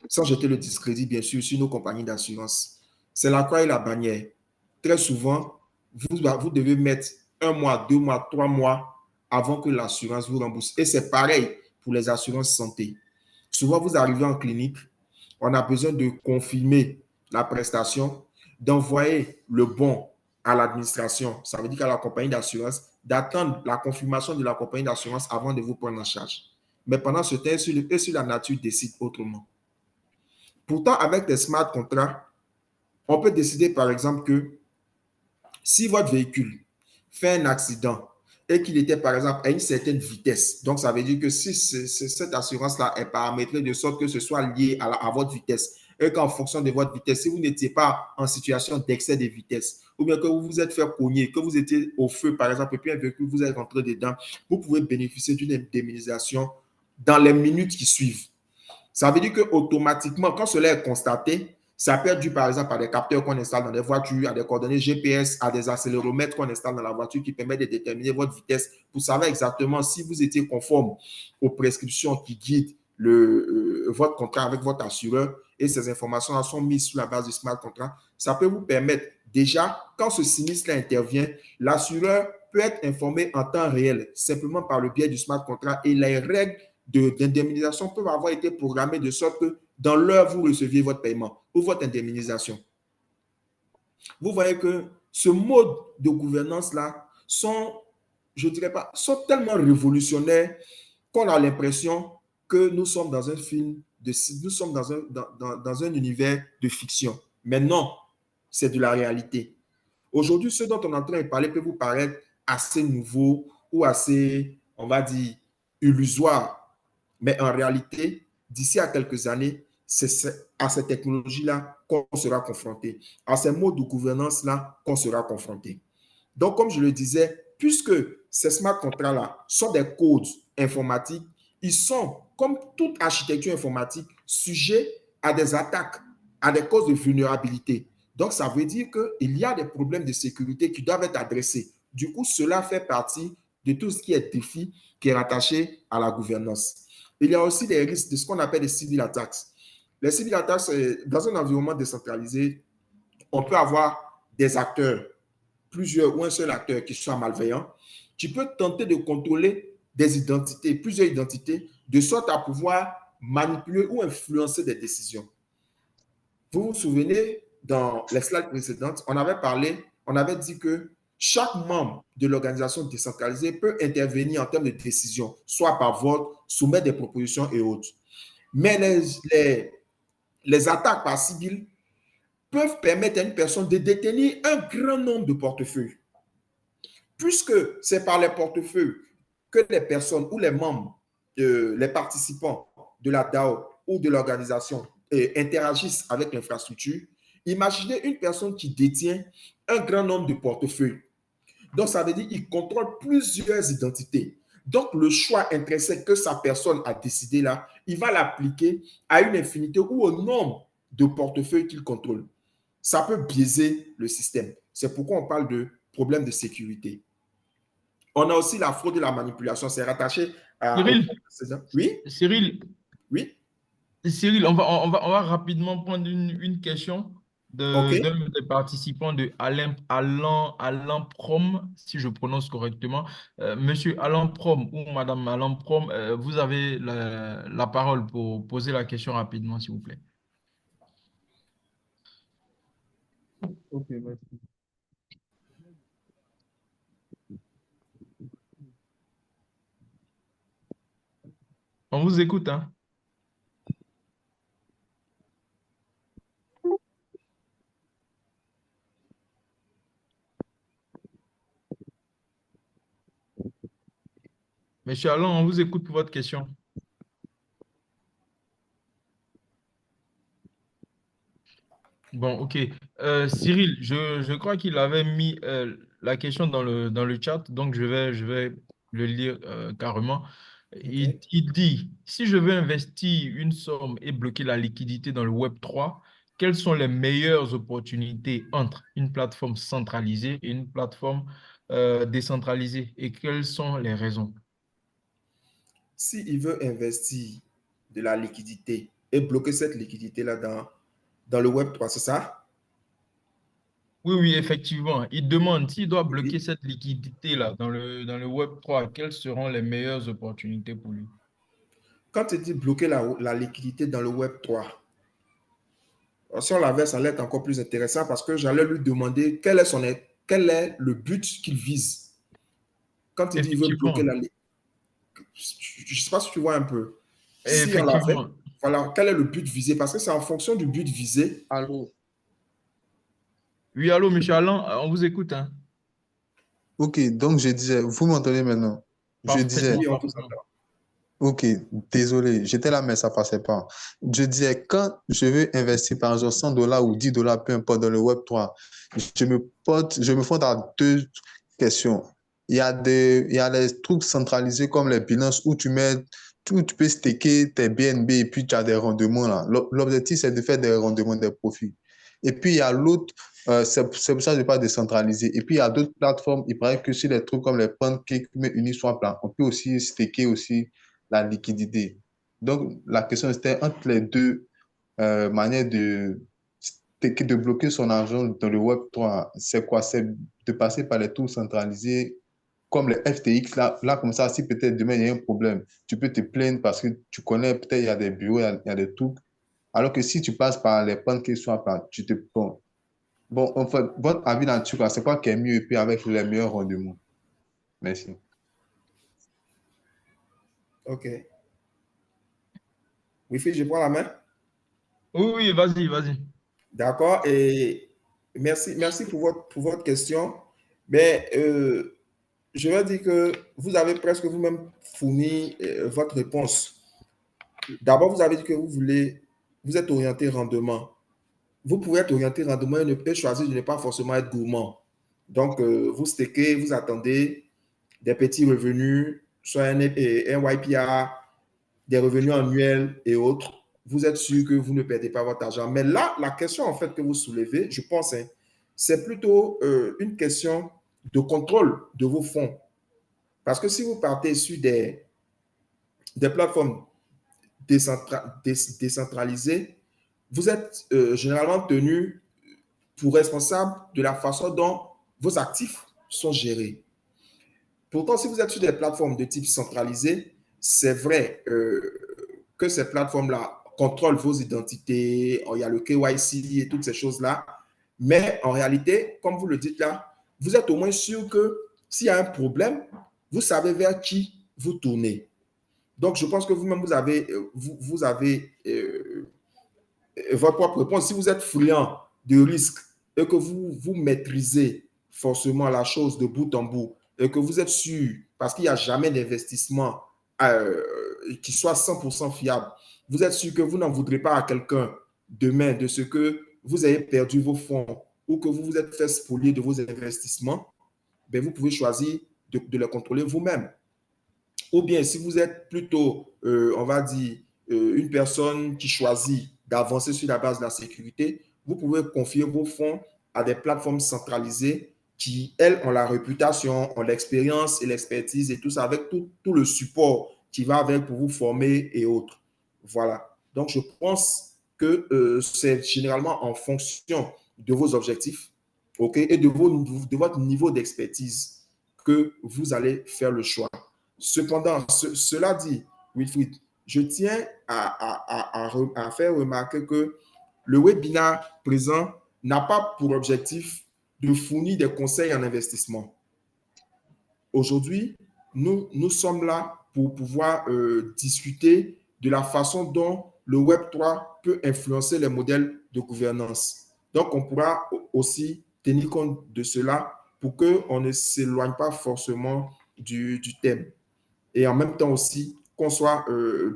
Sans jeter le discrédit, bien sûr, sur nos compagnies d'assurance. C'est la croix et la bannière. Très souvent, vous devez mettre 1 mois, 2 mois, 3 mois avant que l'assurance vous rembourse. Et c'est pareil pour les assurances santé. Souvent, vous arrivez en clinique, on a besoin de confirmer la prestation, d'envoyer le bon à l'administration, ça veut dire qu'à la compagnie d'assurance, d'attendre la confirmation de la compagnie d'assurance avant de vous prendre en charge. Mais pendant ce temps, sur la nature décide autrement. Pourtant, avec des smart contracts, on peut décider, par exemple, que si votre véhicule fait un accident et qu'il était, par exemple, à une certaine vitesse, donc ça veut dire que si cette assurance-là est paramétrée de sorte que ce soit lié à votre vitesse, et qu'en fonction de votre vitesse, si vous n'étiez pas en situation d'excès de vitesse, ou bien que vous vous êtes fait cogner, que vous étiez au feu, par exemple, et puis un véhicule vous êtes rentré dedans, vous pouvez bénéficier d'une indemnisation dans les minutes qui suivent. Ça veut dire qu'automatiquement, quand cela est constaté, ça peut être dû par exemple à des capteurs qu'on installe dans des voitures, à des coordonnées GPS, à des accéléromètres qu'on installe dans la voiture qui permettent de déterminer votre vitesse pour savoir exactement si vous étiez conforme aux prescriptions qui guident votre contrat avec votre assureur. Et ces informations sont mises sur la base du smart contract. Ça peut vous permettre Déjà, quand ce sinistre intervient, l'assureur peut être informé en temps réel, simplement par le biais du smart contract, et les règles d'indemnisation peuvent avoir été programmées de sorte que dans l'heure, vous receviez votre paiement ou votre indemnisation. Vous voyez que ce mode de gouvernance-là sont, je dirais pas, sont tellement révolutionnaires qu'on a l'impression que nous sommes dans un film, nous sommes dans un univers de fiction. Mais non, c'est de la réalité. Aujourd'hui, ce dont on est en train de parler peut vous paraître assez nouveau ou assez, on va dire, illusoire. Mais en réalité, d'ici à quelques années, c'est à ces technologies-là qu'on sera confronté, à ces modes de gouvernance-là qu'on sera confronté. Donc, comme je le disais, puisque ces smart contrats-là sont des codes informatiques, ils sont, comme toute architecture informatique, sujets à des attaques, à des causes de vulnérabilité. Donc, ça veut dire qu'il y a des problèmes de sécurité qui doivent être adressés. Du coup, cela fait partie de tout ce qui est défi qui est rattaché à la gouvernance. Il y a aussi des risques de ce qu'on appelle les civil attacks. Les civil attacks, dans un environnement décentralisé, on peut avoir des acteurs, plusieurs ou un seul acteur qui soit malveillant. Tu peux tenter de contrôler des identités, plusieurs identités, de sorte à pouvoir manipuler ou influencer des décisions. Vous vous souvenez, dans les slides précédentes, on avait parlé, on avait dit que chaque membre de l'organisation décentralisée peut intervenir en termes de décision, soit par vote, soumettre des propositions et autres. Mais les attaques par civil peuvent permettre à une personne de détenir un grand nombre de portefeuilles. Puisque c'est par les portefeuilles que les personnes ou les membres, les participants de la DAO ou de l'organisation interagissent avec l'infrastructure, imaginez une personne qui détient un grand nombre de portefeuilles. Donc, ça veut dire qu'il contrôle plusieurs identités. Donc, le choix intrinsèque que sa personne a décidé là, il va l'appliquer à une infinité ou au nombre de portefeuilles qu'il contrôle. Ça peut biaiser le système. C'est pourquoi on parle de problème de sécurité. On a aussi la fraude et la manipulation. C'est rattaché au... Cyril, Oui, Cyril, oui, Cyril, on va rapidement prendre une question ok. d'un des participants de Alain Prom, si je prononce correctement. Monsieur Alain Prom ou Madame Alain Prom, vous avez la parole pour poser la question rapidement, s'il vous plaît. Ok, merci. On vous écoute, hein? Monsieur Alain, on vous écoute pour votre question. Bon, ok. Cyril, je crois qu'il avait mis la question dans le chat, donc je vais le lire carrément. Ok. Il dit, si je veux investir une somme et bloquer la liquidité dans le Web3, quelles sont les meilleures opportunités entre une plateforme centralisée et une plateforme décentralisée et quelles sont les raisons? S'il veut investir de la liquidité et bloquer cette liquidité-là dans le Web3, c'est ça? Oui, oui, effectivement. Il demande s'il doit bloquer Oui. cette liquidité-là dans le Web3, quelles seront les meilleures opportunités pour lui? Quand tu dis bloquer la liquidité dans le Web3, si on l'avait, ça allait être encore plus intéressant parce que j'allais lui demander quel est le but qu'il vise. Quand il dit qu'il veut bloquer Effectivement, la liquidité, je ne sais pas si tu vois un peu. Si on l'a fait, effectivement. voilà, quel est le but visé? Parce que c'est en fonction du but visé. Allô? Oui, allô, monsieur Alain, on vous écoute, hein? Ok, donc je disais, vous m'entendez maintenant? Je disais, Parfaitement, Oui, on vous parfaitement. entend. ok, désolé, j'étais là, mais ça passait pas. Je disais, quand je veux investir par exemple 100 dollars ou 10 dollars, peu importe, dans le Web3, je me fonde à deux questions. Il y a les trucs centralisés comme les Binance où tu peux staker tes BNB et puis tu as des rendements là. L'objectif, c'est de faire des rendements, des profits. Et puis, il y a l'autre, c'est pour ça que je parle décentralisé. Et puis, il y a d'autres plateformes. Il paraît que si les trucs comme les pancakes, mais Uniswap, là, on peut aussi staker aussi la liquidité. Donc, la question c'était entre les deux manières de bloquer son argent dans le Web3, c'est quoi? C'est de passer par les tours centralisés comme les FTX. Là, comme ça, si peut-être demain il y a un problème, tu peux te plaindre parce que tu connais, peut-être il y a des bureaux, il y a des trucs. Alors que si tu passes par les PancakeSwap, là, tu te prends. Bon, en fait, votre avis là-dessus, c'est quoi qui est mieux et puis avec les meilleurs rendements? Merci. OK. Wilfried, je prends la main. Oui, oui, vas-y, vas-y. D'accord. Et merci pour votre question. Mais je vais dire que vous avez presque vous-même fourni votre réponse. D'abord, vous avez dit que vous êtes orienté rendement. Vous pouvez être orienté rendement et choisir de ne pas forcément être gourmand. Donc, vous stakez, vous attendez des petits revenus, soit un YPR, des revenus annuels et autres. Vous êtes sûr que vous ne perdez pas votre argent. Mais là, la question en fait que vous soulevez, je pense, hein, c'est plutôt une question de contrôle de vos fonds. Parce que si vous partez sur des plateformes décentralisées, vous êtes généralement tenu pour responsable de la façon dont vos actifs sont gérés. Pourtant, si vous êtes sur des plateformes de type centralisé, c'est vrai que ces plateformes-là contrôlent vos identités, il y a le KYC et toutes ces choses-là, mais en réalité, comme vous le dites là, vous êtes au moins sûr que s'il y a un problème, vous savez vers qui vous tournez. Donc, je pense que vous-même, vous avez votre propre réponse. Si vous êtes friand de risque et que vous maîtrisez forcément la chose de bout en bout et que vous êtes sûr, parce qu'il n'y a jamais d'investissement qui soit 100% fiable, vous êtes sûr que vous n'en voudrez pas à quelqu'un demain de ce que vous avez perdu vos fonds ou que vous vous êtes fait spolier de vos investissements, ben vous pouvez choisir de les contrôler vous-même. Ou bien, si vous êtes plutôt, on va dire, une personne qui choisit d'avancer sur la base de la sécurité, vous pouvez confier vos fonds à des plateformes centralisées qui, elles, ont la réputation, ont l'expérience et l'expertise et tout ça, avec tout le support qui va avec pour vous former et autres. Voilà. Donc, je pense que c'est généralement en fonction de vos objectifs, OK, et de votre niveau d'expertise que vous allez faire le choix. Cependant, cela dit, Wilfried, je tiens à faire remarquer que le webinaire présent n'a pas pour objectif de fournir des conseils en investissement. Aujourd'hui, nous sommes là pour pouvoir discuter de la façon dont le Web3 peut influencer les modèles de gouvernance. Donc, on pourra aussi tenir compte de cela pour qu'on ne s'éloigne pas forcément du thème. Et en même temps aussi qu'on soit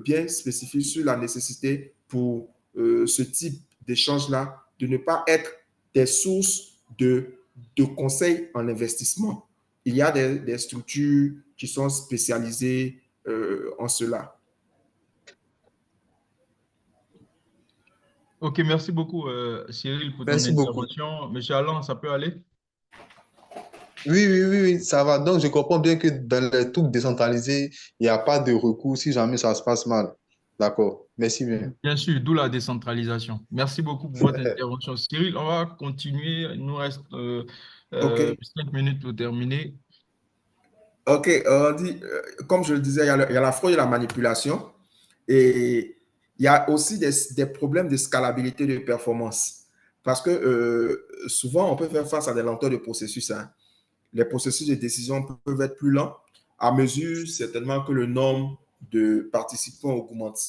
bien spécifique sur la nécessité pour ce type d'échange-là de ne pas être des sources de conseils en investissement. Il y a des structures qui sont spécialisées en cela. Ok, merci beaucoup, Cyril, pour ton Merci beaucoup. intervention. Monsieur Alain, ça peut aller? Oui, oui, oui, oui, ça va. Donc, je comprends bien que dans les trucs décentralisés, il n'y a pas de recours si jamais ça se passe mal. D'accord. Merci bien. Bien sûr, d'où la décentralisation. Merci beaucoup pour votre intervention. Cyril, on va continuer. Il nous reste OK. 5 minutes pour terminer. OK. On dit, comme je le disais, il y a la fraude et la manipulation. Et il y a aussi des problèmes de scalabilité de performance. Parce que souvent, on peut faire face à des lenteurs de processus. Hein. Les processus de décision peuvent être plus lents à mesure certainement que le nombre de participants augmente.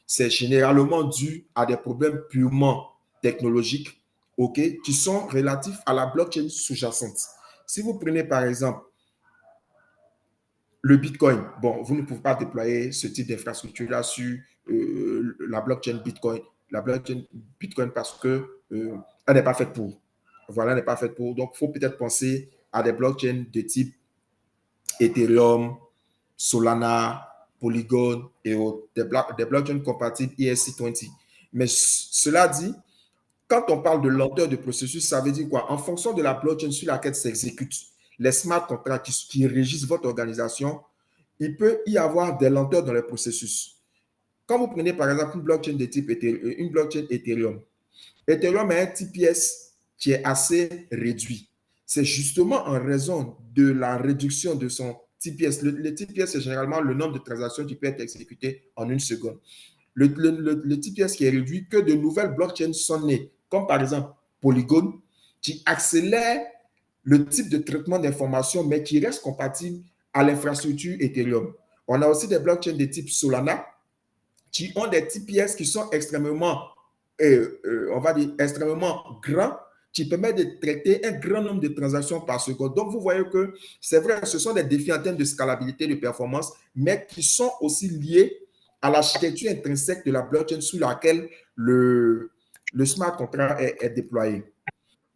C'est généralement dû à des problèmes purement technologiques, OK, qui sont relatifs à la blockchain sous-jacente. Si vous prenez par exemple le Bitcoin, bon, vous ne pouvez pas déployer ce type d'infrastructure-là sur la blockchain Bitcoin. La blockchain Bitcoin parce que elle n'est pas faite pour. Voilà, elle n'est pas faite pour. Donc, il faut peut-être penser à des blockchains de type Ethereum, Solana, Polygon et autres, des blockchains compatibles ERC20. Mais cela dit, quand on parle de lenteur de processus, ça veut dire quoi? En fonction de la blockchain sur laquelle s'exécute les smart contracts qui régissent votre organisation, il peut y avoir des lenteurs dans les processus. Quand vous prenez par exemple une blockchain de type une blockchain Ethereum, Ethereum a un TPS qui est assez réduit. C'est justement en raison de la réduction de son TPS. Le TPS, c'est généralement le nombre de transactions qui peut être exécuté en une seconde. Le TPS qui est réduit, que de nouvelles blockchains sont nées, comme par exemple Polygon, qui accélère le type de traitement d'informations, mais qui reste compatible à l'infrastructure Ethereum. On a aussi des blockchains de type Solana, qui ont des TPS qui sont extrêmement, on va dire, extrêmement grands, qui permettent de traiter un grand nombre de transactions par seconde. Donc, vous voyez que c'est vrai, ce sont des défis en termes de scalabilité, de performance, mais qui sont aussi liés à l'architecture intrinsèque de la blockchain sous laquelle le smart contract est déployé.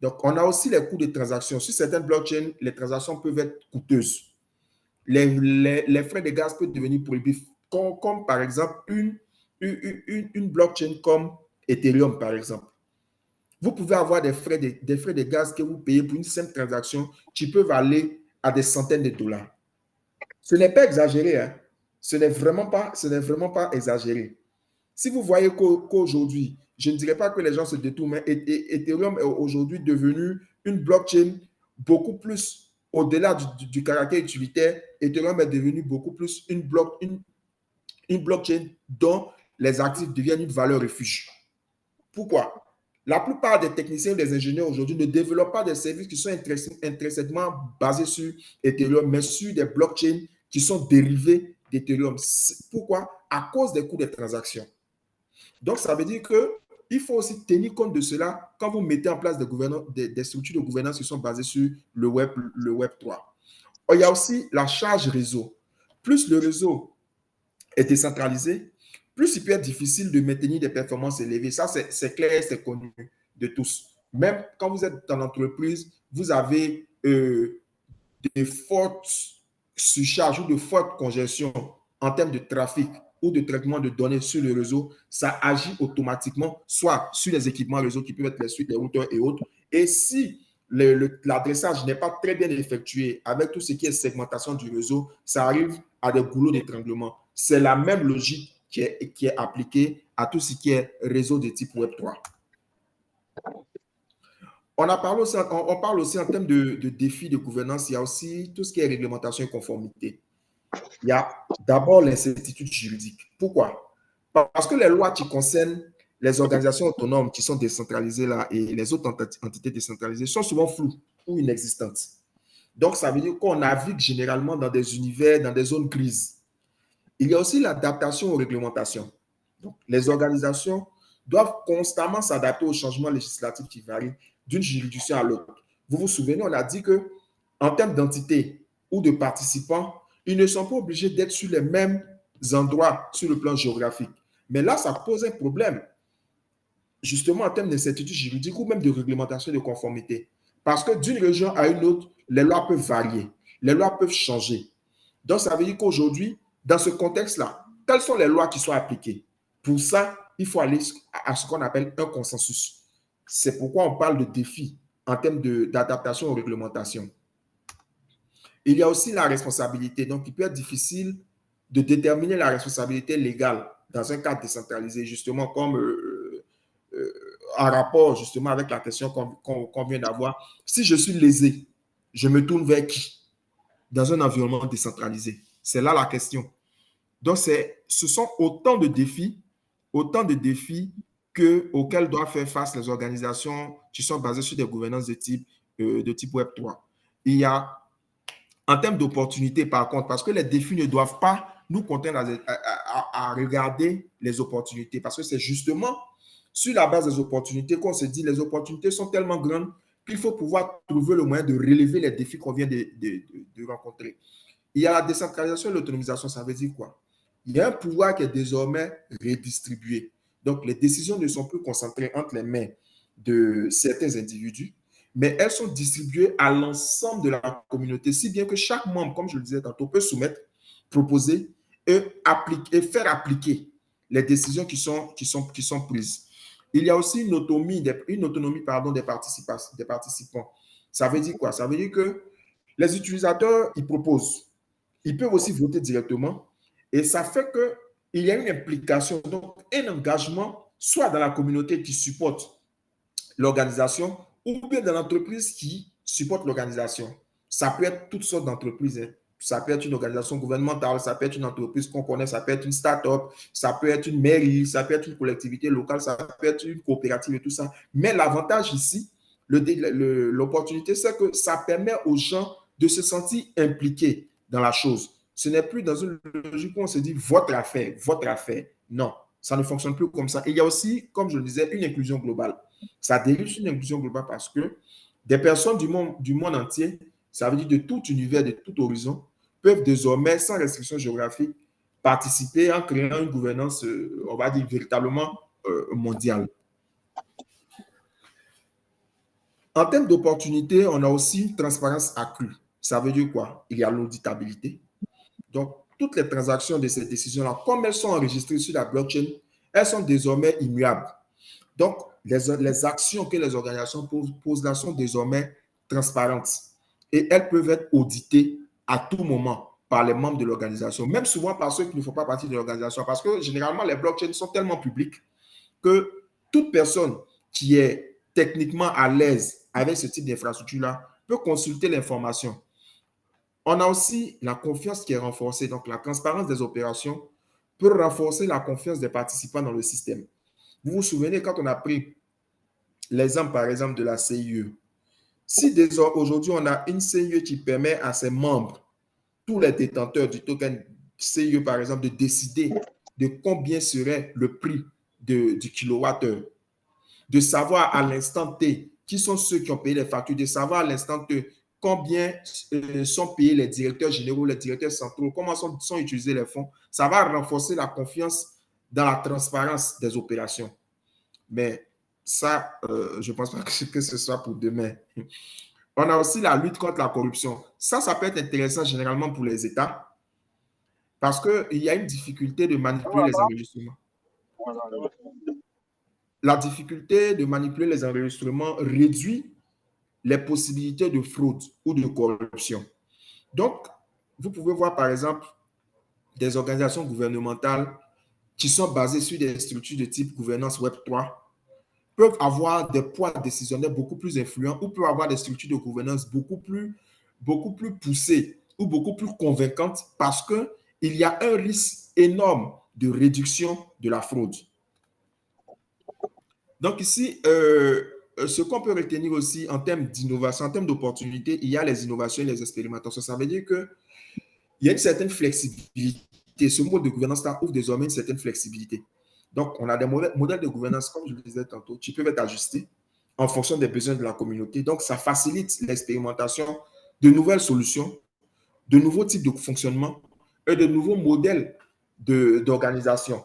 Donc, on a aussi les coûts de transaction. Sur certaines blockchains, les transactions peuvent être coûteuses. Les frais de gaz peuvent devenir prohibitifs, comme par exemple une blockchain comme Ethereum, par exemple. Vous pouvez avoir des frais de gaz que vous payez pour une simple transaction qui peuvent aller à des centaines de dollars. Ce n'est pas exagéré, hein? Ce n'est vraiment pas exagéré. Si vous voyez qu'aujourd'hui, je ne dirais pas que les gens se détournent, mais Ethereum est aujourd'hui devenu une blockchain beaucoup plus, au-delà du caractère utilitaire, Ethereum est devenu beaucoup plus une blockchain dont les actifs deviennent une valeur refuge. Pourquoi? La plupart des techniciens et des ingénieurs aujourd'hui ne développent pas des services qui sont intrinsèquement basés sur Ethereum, mais sur des blockchains qui sont dérivés d'Ethereum. Pourquoi? À cause des coûts des transactions. Donc, ça veut dire qu'il faut aussi tenir compte de cela quand vous mettez en place des structures de gouvernance qui sont basées sur le Web 3. Il y a aussi la charge réseau. Plus le réseau est décentralisé, plus il peut être difficile de maintenir des performances élevées. Ça, c'est clair, c'est connu de tous. Même quand vous êtes en entreprise, vous avez de fortes surcharges ou de fortes congestions en termes de trafic ou de traitement de données sur le réseau, ça agit automatiquement, soit sur les équipements réseau qui peuvent être les suites, les routeurs et autres. Et si l'adressage n'est pas très bien effectué avec tout ce qui est segmentation du réseau, ça arrive à des goulots d'étranglement. C'est la même logique qui est appliquée à tout ce qui est réseau de type Web3. On parle aussi en termes de défis de gouvernance, il y a aussi tout ce qui est réglementation et conformité. Il y a d'abord l'incertitude juridique. Pourquoi? Parce que les lois qui concernent les organisations autonomes qui sont décentralisées là et les autres entités décentralisées sont souvent floues ou inexistantes. Donc, ça veut dire qu'on navigue généralement dans des univers, dans des zones grises. Il y a aussi l'adaptation aux réglementations. Donc, les organisations doivent constamment s'adapter aux changements législatifs qui varient d'une juridiction à l'autre. Vous vous souvenez, on a dit que en termes d'entités ou de participants, ils ne sont pas obligés d'être sur les mêmes endroits sur le plan géographique. Mais là, ça pose un problème, justement en termes d'incertitude juridique ou même de réglementation de conformité. Parce que d'une région à une autre, les lois peuvent varier, les lois peuvent changer. Donc, ça veut dire qu'aujourd'hui, dans ce contexte-là, quelles sont les lois qui sont appliquées? Pour ça, il faut aller à ce qu'on appelle un consensus. C'est pourquoi on parle de défis en termes d'adaptation aux réglementations. Il y a aussi la responsabilité. Donc, il peut être difficile de déterminer la responsabilité légale dans un cadre décentralisé, justement comme en rapport justement avec la question qu'on vient d'avoir. Si je suis lésé, je me tourne vers qui dans un environnement décentralisé? C'est là la question. Donc, ce sont autant de défis auxquels doivent faire face les organisations qui sont basées sur des gouvernances de type Web3. Il y a, en termes d'opportunités, par contre, parce que les défis ne doivent pas nous contraindre à regarder les opportunités, parce que c'est justement sur la base des opportunités qu'on se dit les opportunités sont tellement grandes qu'il faut pouvoir trouver le moyen de relever les défis qu'on vient de rencontrer. Il y a la décentralisation et l'autonomisation, ça veut dire quoi? Il y a un pouvoir qui est désormais redistribué. Donc, les décisions ne sont plus concentrées entre les mains de certains individus, mais elles sont distribuées à l'ensemble de la communauté, si bien que chaque membre, comme je le disais tantôt, peut soumettre, proposer et faire appliquer les décisions qui sont prises. Il y a aussi une autonomie des participants. Ça veut dire quoi? Ça veut dire que les utilisateurs, ils proposent. Ils peuvent aussi voter directement et ça fait qu'il y a une implication, donc un engagement, soit dans la communauté qui supporte l'organisation ou bien dans l'entreprise qui supporte l'organisation. Ça peut être toutes sortes d'entreprises. Hein. Ça peut être une organisation gouvernementale, ça peut être une entreprise qu'on connaît, ça peut être une start-up, ça peut être une mairie, ça peut être une collectivité locale, ça peut être une coopérative et tout ça. Mais l'avantage ici, l'opportunité, c'est que ça permet aux gens de se sentir impliqués dans la chose. Ce n'est plus dans une logique où on se dit votre affaire, votre affaire. Non, ça ne fonctionne plus comme ça. Et il y a aussi, comme je le disais, une inclusion globale. Ça dérive sur une inclusion globale parce que des personnes du monde entier, ça veut dire de tout univers, de tout horizon, peuvent désormais, sans restriction géographique, participer en créant une gouvernance, on va dire, véritablement mondiale. En termes d'opportunités, on a aussi une transparence accrue. Ça veut dire quoi? Il y a l'auditabilité. Donc, toutes les transactions de ces décisions-là, comme elles sont enregistrées sur la blockchain, elles sont désormais immuables. Donc, les actions que les organisations posent là sont désormais transparentes et elles peuvent être auditées à tout moment par les membres de l'organisation, même souvent par ceux qui ne font pas partie de l'organisation, parce que généralement, les blockchains sont tellement publiques que toute personne qui est techniquement à l'aise avec ce type d'infrastructure-là peut consulter l'information. On a aussi la confiance qui est renforcée. Donc, la transparence des opérations peut renforcer la confiance des participants dans le système. Vous vous souvenez, quand on a pris l'exemple, par exemple, de la CIE, si aujourd'hui, on a une CIE qui permet à ses membres, tous les détenteurs du token CIE, par exemple, de décider de combien serait le prix du kilowattheure, de savoir à l'instant T qui sont ceux qui ont payé les factures, de savoir à l'instant T combien sont payés les directeurs généraux, les directeurs centraux, comment sont utilisés les fonds, ça va renforcer la confiance dans la transparence des opérations. Mais ça, je ne pense pas que ce soit pour demain. On a aussi la lutte contre la corruption. Ça peut être intéressant généralement pour les États parce qu'il y a une difficulté de manipuler les enregistrements. La difficulté de manipuler les enregistrements réduit les possibilités de fraude ou de corruption. Donc, vous pouvez voir par exemple des organisations gouvernementales qui sont basées sur des structures de type gouvernance Web3 peuvent avoir des poids décisionnels beaucoup plus influents ou peuvent avoir des structures de gouvernance beaucoup plus poussées ou beaucoup plus convaincantes parce qu'il y a un risque énorme de réduction de la fraude. Donc ici, ce qu'on peut retenir aussi en termes d'innovation, en termes d'opportunités, il y a les innovations et les expérimentations. Ça veut dire qu'il y a une certaine flexibilité. Ce mode de gouvernance-là ouvre désormais une certaine flexibilité. Donc, on a des modèles de gouvernance, comme je le disais tantôt, qui peuvent être ajustés en fonction des besoins de la communauté. Donc, ça facilite l'expérimentation de nouvelles solutions, de nouveaux types de fonctionnement et de nouveaux modèles d'organisation.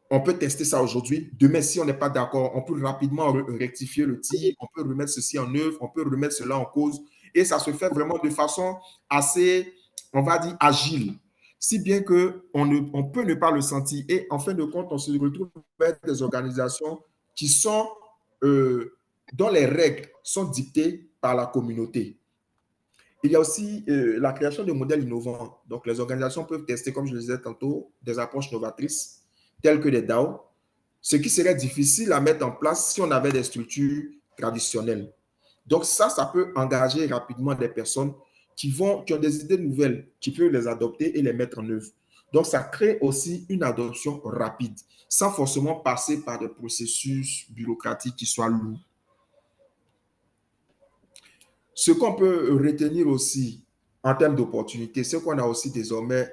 On peut tester ça aujourd'hui. Demain, si on n'est pas d'accord, on peut rapidement rectifier le tir, on peut remettre ceci en œuvre, on peut remettre cela en cause. Et ça se fait vraiment de façon assez, on va dire, agile. Si bien qu'on peut ne pas le sentir. Et en fin de compte, on se retrouve avec des organisations qui sont, dont les règles sont dictées par la communauté. Il y a aussi la création de modèles innovants. Donc, les organisations peuvent tester, comme je le disais tantôt, des approches novatrices telles que les DAO, ce qui serait difficile à mettre en place si on avait des structures traditionnelles. Donc, ça peut engager rapidement des personnes qui ont des idées nouvelles, qui peuvent les adopter et les mettre en œuvre. Donc, ça crée aussi une adoption rapide, sans forcément passer par des processus bureaucratiques qui soient lourds. Ce qu'on peut retenir aussi en termes d'opportunités, c'est qu'on a aussi désormais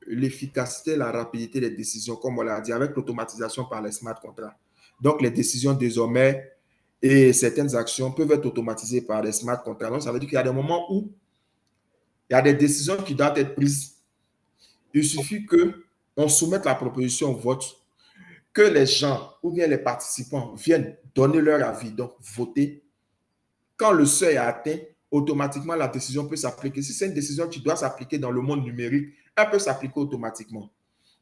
l'efficacité, la rapidité des décisions, comme on l'a dit, avec l'automatisation par les smart contracts. Donc, les décisions désormais et certaines actions peuvent être automatisées par les smart contracts. Donc, ça veut dire qu'il y a des moments où il y a des décisions qui doivent être prises. Il suffit qu'on soumette la proposition au vote, que les gens ou bien les participants viennent donner leur avis, donc voter. Quand le seuil est atteint, automatiquement, la décision peut s'appliquer. Si c'est une décision qui doit s'appliquer dans le monde numérique, elle peut s'appliquer automatiquement.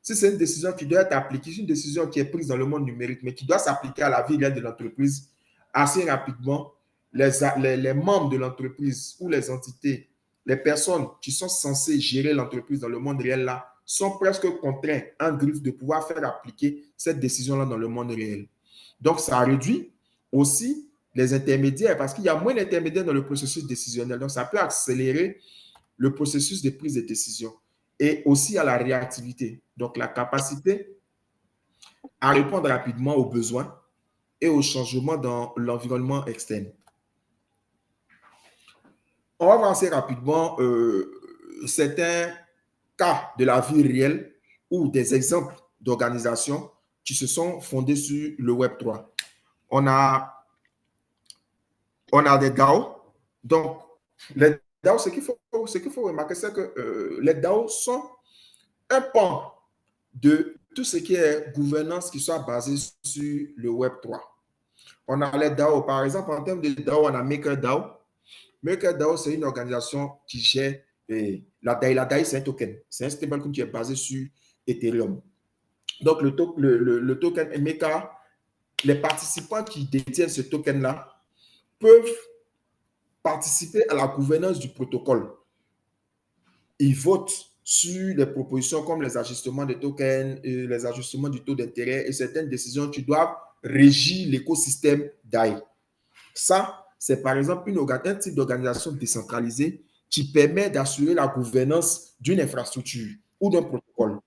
Si c'est une décision qui doit être appliquée, une décision qui est prise dans le monde numérique, mais qui doit s'appliquer à la vie réelle de l'entreprise, assez rapidement, les membres de l'entreprise ou les entités, les personnes qui sont censées gérer l'entreprise dans le monde réel là, sont presque contraints en griffe de pouvoir faire appliquer cette décision-là dans le monde réel. Donc, ça réduit aussi les intermédiaires, parce qu'il y a moins d'intermédiaires dans le processus décisionnel. Donc, ça peut accélérer le processus de prise de décision et aussi à la réactivité. Donc, la capacité à répondre rapidement aux besoins et aux changements dans l'environnement externe. On va voir assez rapidement certains cas de la vie réelle ou des exemples d'organisations qui se sont fondées sur le Web3. On a des DAO. Donc, les DAO, ce qu'il faut remarquer, c'est que les DAO sont un pan de tout ce qui est gouvernance qui soit basée sur le Web3. On a les DAO, par exemple, en termes de DAO, on a MakerDAO. MakerDAO, c'est une organisation qui gère la DAI. La DAI, c'est un token. C'est un stablecoin qui est basé sur Ethereum. Donc, le token Maker, les participants qui détiennent ce token-là peuvent participer à la gouvernance du protocole. Ils votent sur les propositions comme les ajustements des tokens, les ajustements du taux d'intérêt et certaines décisions qui doivent régir l'écosystème DAI. Ça, c'est par exemple un type d'organisation décentralisée qui permet d'assurer la gouvernance d'une infrastructure ou d'un protocole.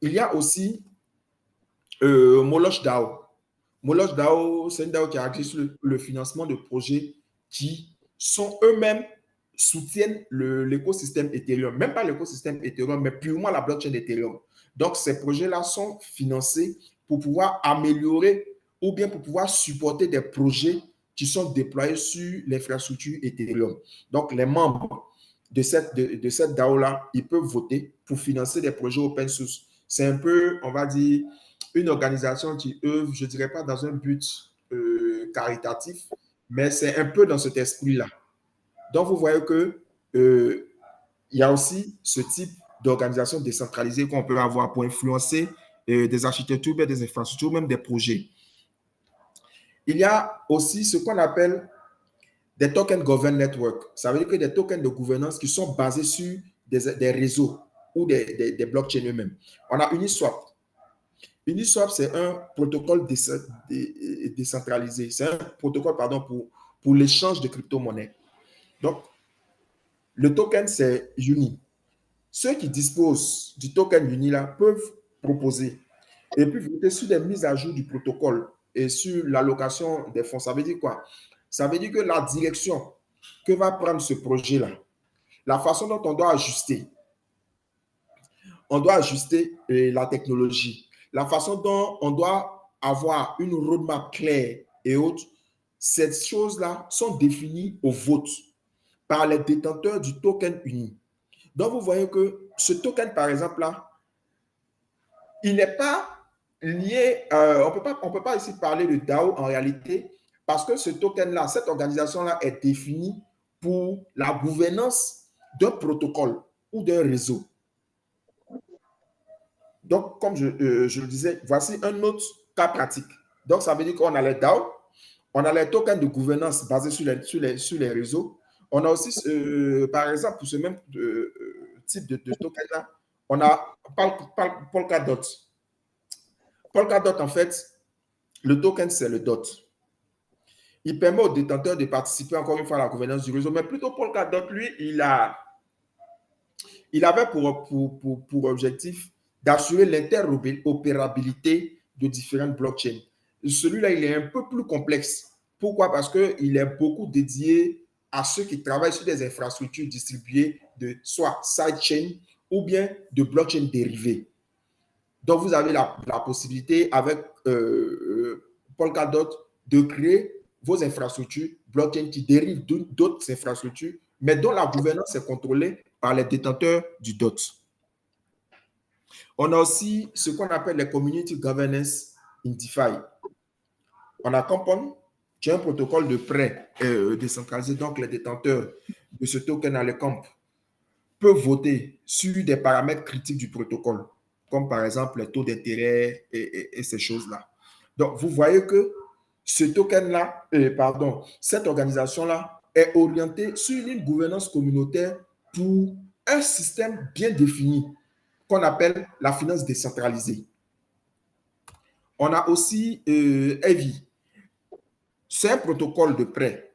Il y a aussi Moloch DAO. Moloch DAO, c'est une DAO qui agit sur le financement de projets qui sont eux-mêmes soutiennent l'écosystème Ethereum, même pas l'écosystème Ethereum, mais purement la blockchain Ethereum. Donc, ces projets-là sont financés pour pouvoir améliorer ou bien pour pouvoir supporter des projets qui sont déployés sur l'infrastructure Ethereum. Donc, les membres de cette DAO-là, ils peuvent voter pour financer des projets open source. C'est un peu, on va dire, une organisation qui œuvre, je ne dirais pas dans un but caritatif, mais c'est un peu dans cet esprit-là. Donc, vous voyez que il y a aussi ce type d'organisation décentralisée qu'on peut avoir pour influencer des architectures, des infrastructures, même des projets. Il y a aussi ce qu'on appelle des tokens governed network. Ça veut dire que des tokens de gouvernance qui sont basés sur des réseaux ou des blockchains eux-mêmes. On a Uniswap. Uniswap, c'est un protocole décentralisé. C'est un protocole, pardon, pour l'échange de crypto-monnaies. Donc, le token, c'est Uni. Ceux qui disposent du token Uni là peuvent proposer et puis voter sur des mises à jour du protocole et sur l'allocation des fonds. Ça veut dire quoi? Ça veut dire que la direction que va prendre ce projet-là, la façon dont on doit ajuster la technologie, la façon dont on doit avoir une roadmap claire et autres, ces choses-là sont définies au vote par les détenteurs du token Uni. Donc, vous voyez que ce token, par exemple, là, il n'est pas lié, on peut pas ici parler de DAO en réalité, parce que ce token-là, cette organisation-là est définie pour la gouvernance d'un protocole ou d'un réseau. Donc, comme je le disais, voici un autre cas pratique. Donc, ça veut dire qu'on a les DAO, on a les tokens de gouvernance basés sur les réseaux. On a aussi, par exemple, pour ce même type de token-là, on a Polkadot. Polkadot, en fait, le token, c'est le DOT. Il permet aux détenteurs de participer encore une fois à la gouvernance du réseau, mais plutôt Polkadot, lui, il avait pour objectif d'assurer l'interopérabilité de différentes blockchains. Celui-là, il est un peu plus complexe. Pourquoi? Parce qu'il est beaucoup dédié à ceux qui travaillent sur des infrastructures distribuées de soit sidechain ou bien de blockchain dérivées. Donc, vous avez la possibilité avec Polkadot de créer vos infrastructures blockchain qui dérivent d'autres infrastructures, mais dont la gouvernance est contrôlée par les détenteurs du DOT. On a aussi ce qu'on appelle les Community Governance in DeFi. On a Compound, qui est un protocole de prêt décentralisé, donc les détenteurs de ce token à l'ECOMP peuvent voter sur des paramètres critiques du protocole, comme par exemple les taux d'intérêt et ces choses-là. Donc, vous voyez que ce token-là, cette organisation-là est orientée sur une gouvernance communautaire pour un système bien défini qu'on appelle la finance décentralisée. On a aussi Heavy. C'est un protocole de prêt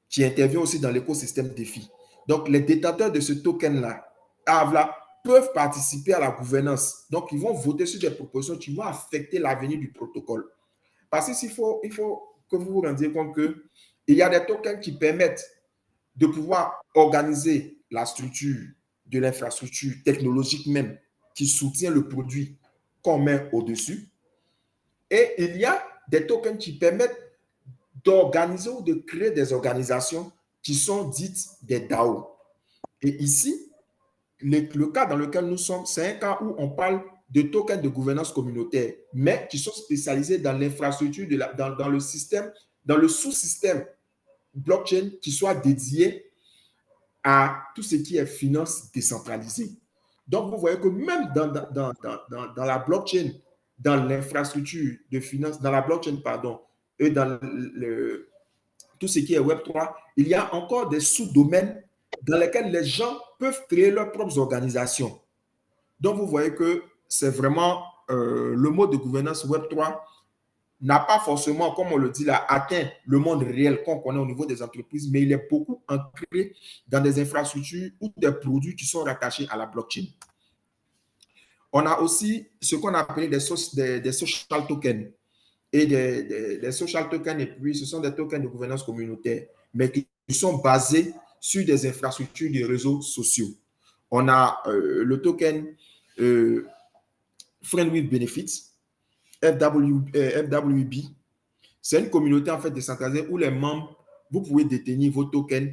qui intervient aussi dans l'écosystème DeFi. Donc, les détenteurs de ce token-là, peuvent participer à la gouvernance. Donc, ils vont voter sur des propositions qui vont affecter l'avenir du protocole. Parce qu'il faut que vous vous rendiez compte qu'il y a des tokens qui permettent de pouvoir organiser la structure de l'infrastructure technologique même qui soutient le produit qu'on met au-dessus. Et il y a des tokens qui permettent d'organiser ou de créer des organisations qui sont dites des DAO. Et ici, le cas dans lequel nous sommes, c'est un cas où on parle de tokens de gouvernance communautaire, mais qui sont spécialisés dans l'infrastructure, dans le système, dans le sous-système blockchain qui soit dédié à tout ce qui est finance décentralisée. Donc, vous voyez que même dans la blockchain, dans l'infrastructure de finance, dans la blockchain, pardon, et dans tout ce qui est Web3, il y a encore des sous-domaines dans lesquels les gens peuvent créer leurs propres organisations. Donc, vous voyez que c'est vraiment le mode de gouvernance Web3 n'a pas forcément, comme on le dit là, atteint le monde réel qu'on connaît au niveau des entreprises, mais il est beaucoup ancré dans des infrastructures ou des produits qui sont rattachés à la blockchain. On a aussi ce qu'on appelle des social tokens. Et des social tokens, et puis ce sont des tokens de gouvernance communautaire, mais qui sont basés sur des infrastructures de réseaux sociaux. On a le token Friend with Benefits, FWB. C'est une communauté en fait décentralisée où les membres, vous pouvez détenir vos tokens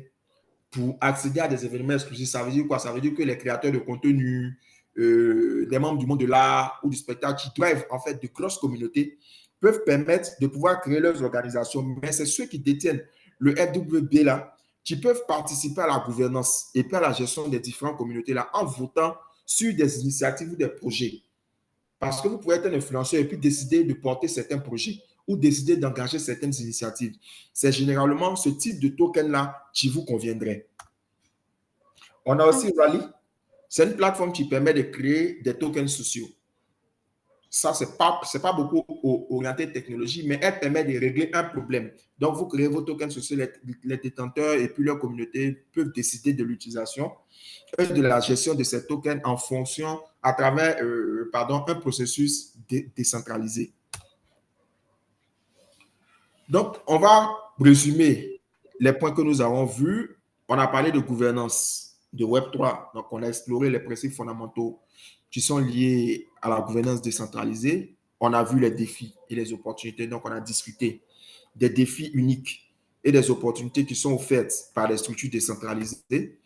pour accéder à des événements exclusifs. Ça veut dire quoi? Ça veut dire que les créateurs de contenu, les membres du monde de l'art ou du spectacle qui drivent en fait de grosses communautés peuvent permettre de pouvoir créer leurs organisations. Mais c'est ceux qui détiennent le FWB là qui peuvent participer à la gouvernance et à la gestion des différentes communautés là en votant sur des initiatives ou des projets. Parce que vous pouvez être un influenceur et puis décider de porter certains projets ou décider d'engager certaines initiatives. C'est généralement ce type de token-là qui vous conviendrait. On a aussi Rally. C'est une plateforme qui permet de créer des tokens sociaux. Ça, ce n'est pas beaucoup orienté technologie, mais elle permet de régler un problème. Donc, vous créez vos tokens sociaux, les détenteurs et puis leur communauté peuvent décider de l'utilisation et de la gestion de ces tokens en fonction, à travers un processus décentralisé. Donc, on va résumer les points que nous avons vus. On a parlé de gouvernance de Web3. Donc, on a exploré les principes fondamentaux qui sont liés à la gouvernance décentralisée. On a vu les défis et les opportunités. Donc, on a discuté des défis uniques et des opportunités qui sont offertes par les structures décentralisées.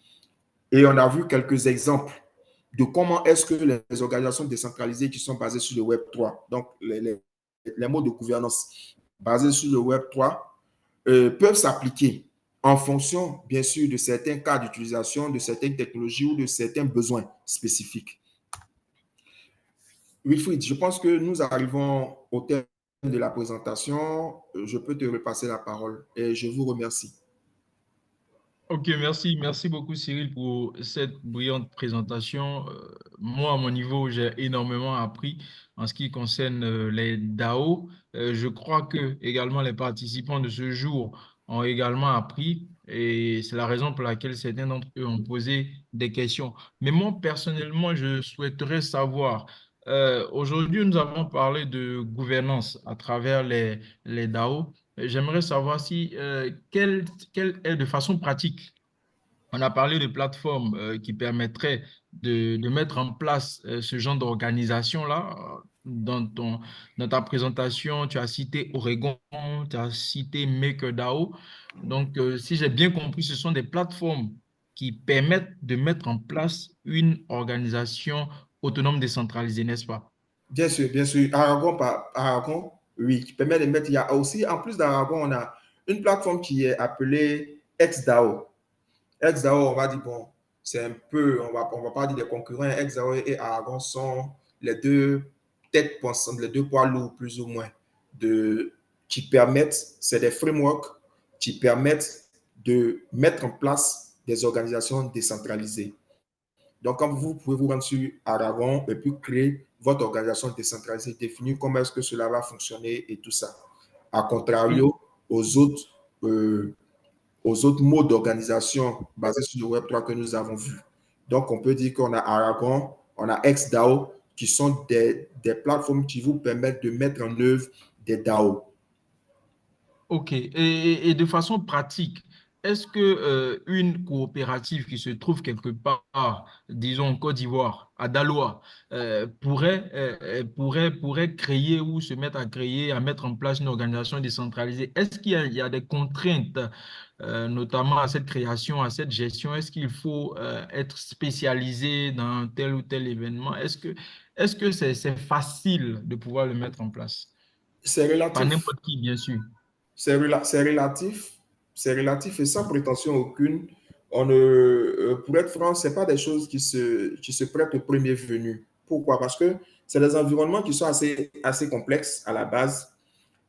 Et on a vu quelques exemples de comment est-ce que les organisations décentralisées qui sont basées sur le Web3, donc les modes de gouvernance basés sur le Web3, peuvent s'appliquer en fonction, bien sûr, de certains cas d'utilisation, de certaines technologies ou de certains besoins spécifiques. Wilfried, je pense que nous arrivons au terme de la présentation. Je peux te repasser la parole et je vous remercie. Ok, merci. Merci beaucoup, Cyril, pour cette brillante présentation. Moi, à mon niveau, j'ai énormément appris en ce qui concerne les DAO. Je crois que également les participants de ce jour ont également appris et c'est la raison pour laquelle certains d'entre eux ont posé des questions. Mais moi, personnellement, je souhaiterais savoir, aujourd'hui, nous avons parlé de gouvernance à travers les DAO. J'aimerais savoir si, quelle est de façon pratique, on a parlé de plateformes qui permettraient de mettre en place ce genre d'organisation-là. Dans ta présentation, tu as cité Oregon, tu as cité MakerDAO. Donc, si j'ai bien compris, ce sont des plateformes qui permettent de mettre en place une organisation autonome décentralisée, n'est-ce pas? Bien sûr, bien sûr. Aragon, oui, qui permet de mettre. Il y a aussi, en plus d'Aragon, on a une plateforme qui est appelée XDAO. XDAO, on va dire, bon, c'est un peu, on va pas dire des concurrents. XDAO et Aragon sont les deux têtes pensantes, les deux poids lourds, plus ou moins, qui permettent, c'est des frameworks qui permettent de mettre en place des organisations décentralisées. Donc, comme vous pouvez vous rendre sur Aragon et puis créer votre organisation décentralisée, définir comment est-ce que cela va fonctionner et tout ça. A contrario, aux autres, euh, aux autres modes d'organisation basés sur le Web3 que nous avons vus. Donc, on peut dire qu'on a Aragon, on a XDAO, qui sont des plateformes qui vous permettent de mettre en œuvre des DAO. OK. Et de façon pratique, est-ce que une coopérative qui se trouve quelque part, disons en Côte d'Ivoire, à Daloa, pourrait créer ou se mettre à créer, à mettre en place une organisation décentralisée? Est-ce qu'il y a des contraintes, notamment à cette création, à cette gestion? Est-ce qu'il faut être spécialisé dans tel ou tel événement? Est-ce que c'est facile de pouvoir le mettre en place? C'est Pas relatif. n'importe qui, bien sûr. C'est relatif. C'est relatif et sans prétention aucune. Pour être franc, ce pas des choses qui se prêtent au premier venu. Pourquoi? Parce que c'est des environnements qui sont assez complexes à la base.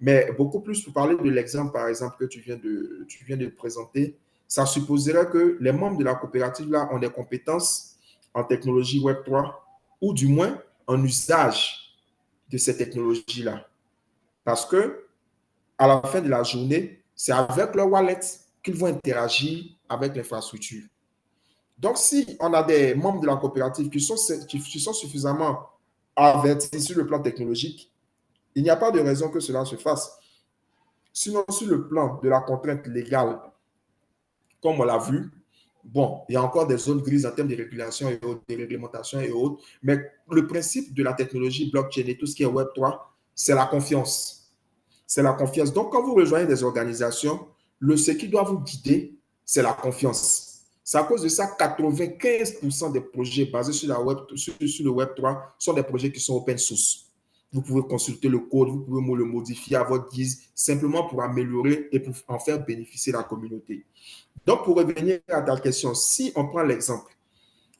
Mais beaucoup plus pour parler de l'exemple, par exemple, que tu viens de présenter, ça supposerait que les membres de la coopérative là ont des compétences en technologie Web3 ou du moins en usage de ces technologies-là. Parce que à la fin de la journée, c'est avec leur wallet qu'ils vont interagir avec l'infrastructure. Donc, si on a des membres de la coopérative qui sont suffisamment avertis sur le plan technologique, il n'y a pas de raison que cela se fasse. Sinon, sur le plan de la contrainte légale, comme on l'a vu, bon, il y a encore des zones grises en termes de régulation et autres, de réglementation et autres, mais le principe de la technologie blockchain et tout ce qui est Web3, c'est la confiance. C'est la confiance. Donc, quand vous rejoignez des organisations, ce qui doit vous guider, c'est la confiance. C'est à cause de ça, 95% des projets basés sur le Web3 sont des projets qui sont open source. Vous pouvez consulter le code, vous pouvez le modifier à votre guise, simplement pour améliorer et pour en faire bénéficier la communauté. Donc, pour revenir à ta question, si on prend l'exemple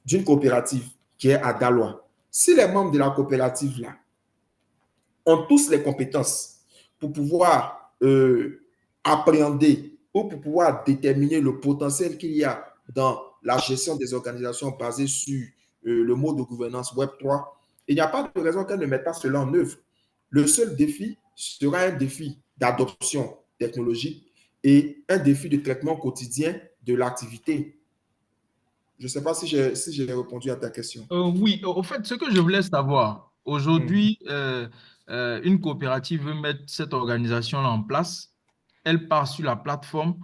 d'une coopérative qui est à Daloa, si les membres de la coopérative là ont tous les compétences pour pouvoir appréhender ou pour pouvoir déterminer le potentiel qu'il y a dans la gestion des organisations basées sur le mode de gouvernance Web3, il n'y a pas de raison qu'elles ne mettent pas cela en œuvre. Le seul défi sera un défi d'adoption technologique et un défi de traitement quotidien de l'activité. Je ne sais pas si j'ai répondu à ta question. Oui, au fait, ce que je voulais savoir, Mhm. aujourd'hui, une coopérative veut mettre cette organisation-là en place. Elle part sur la plateforme.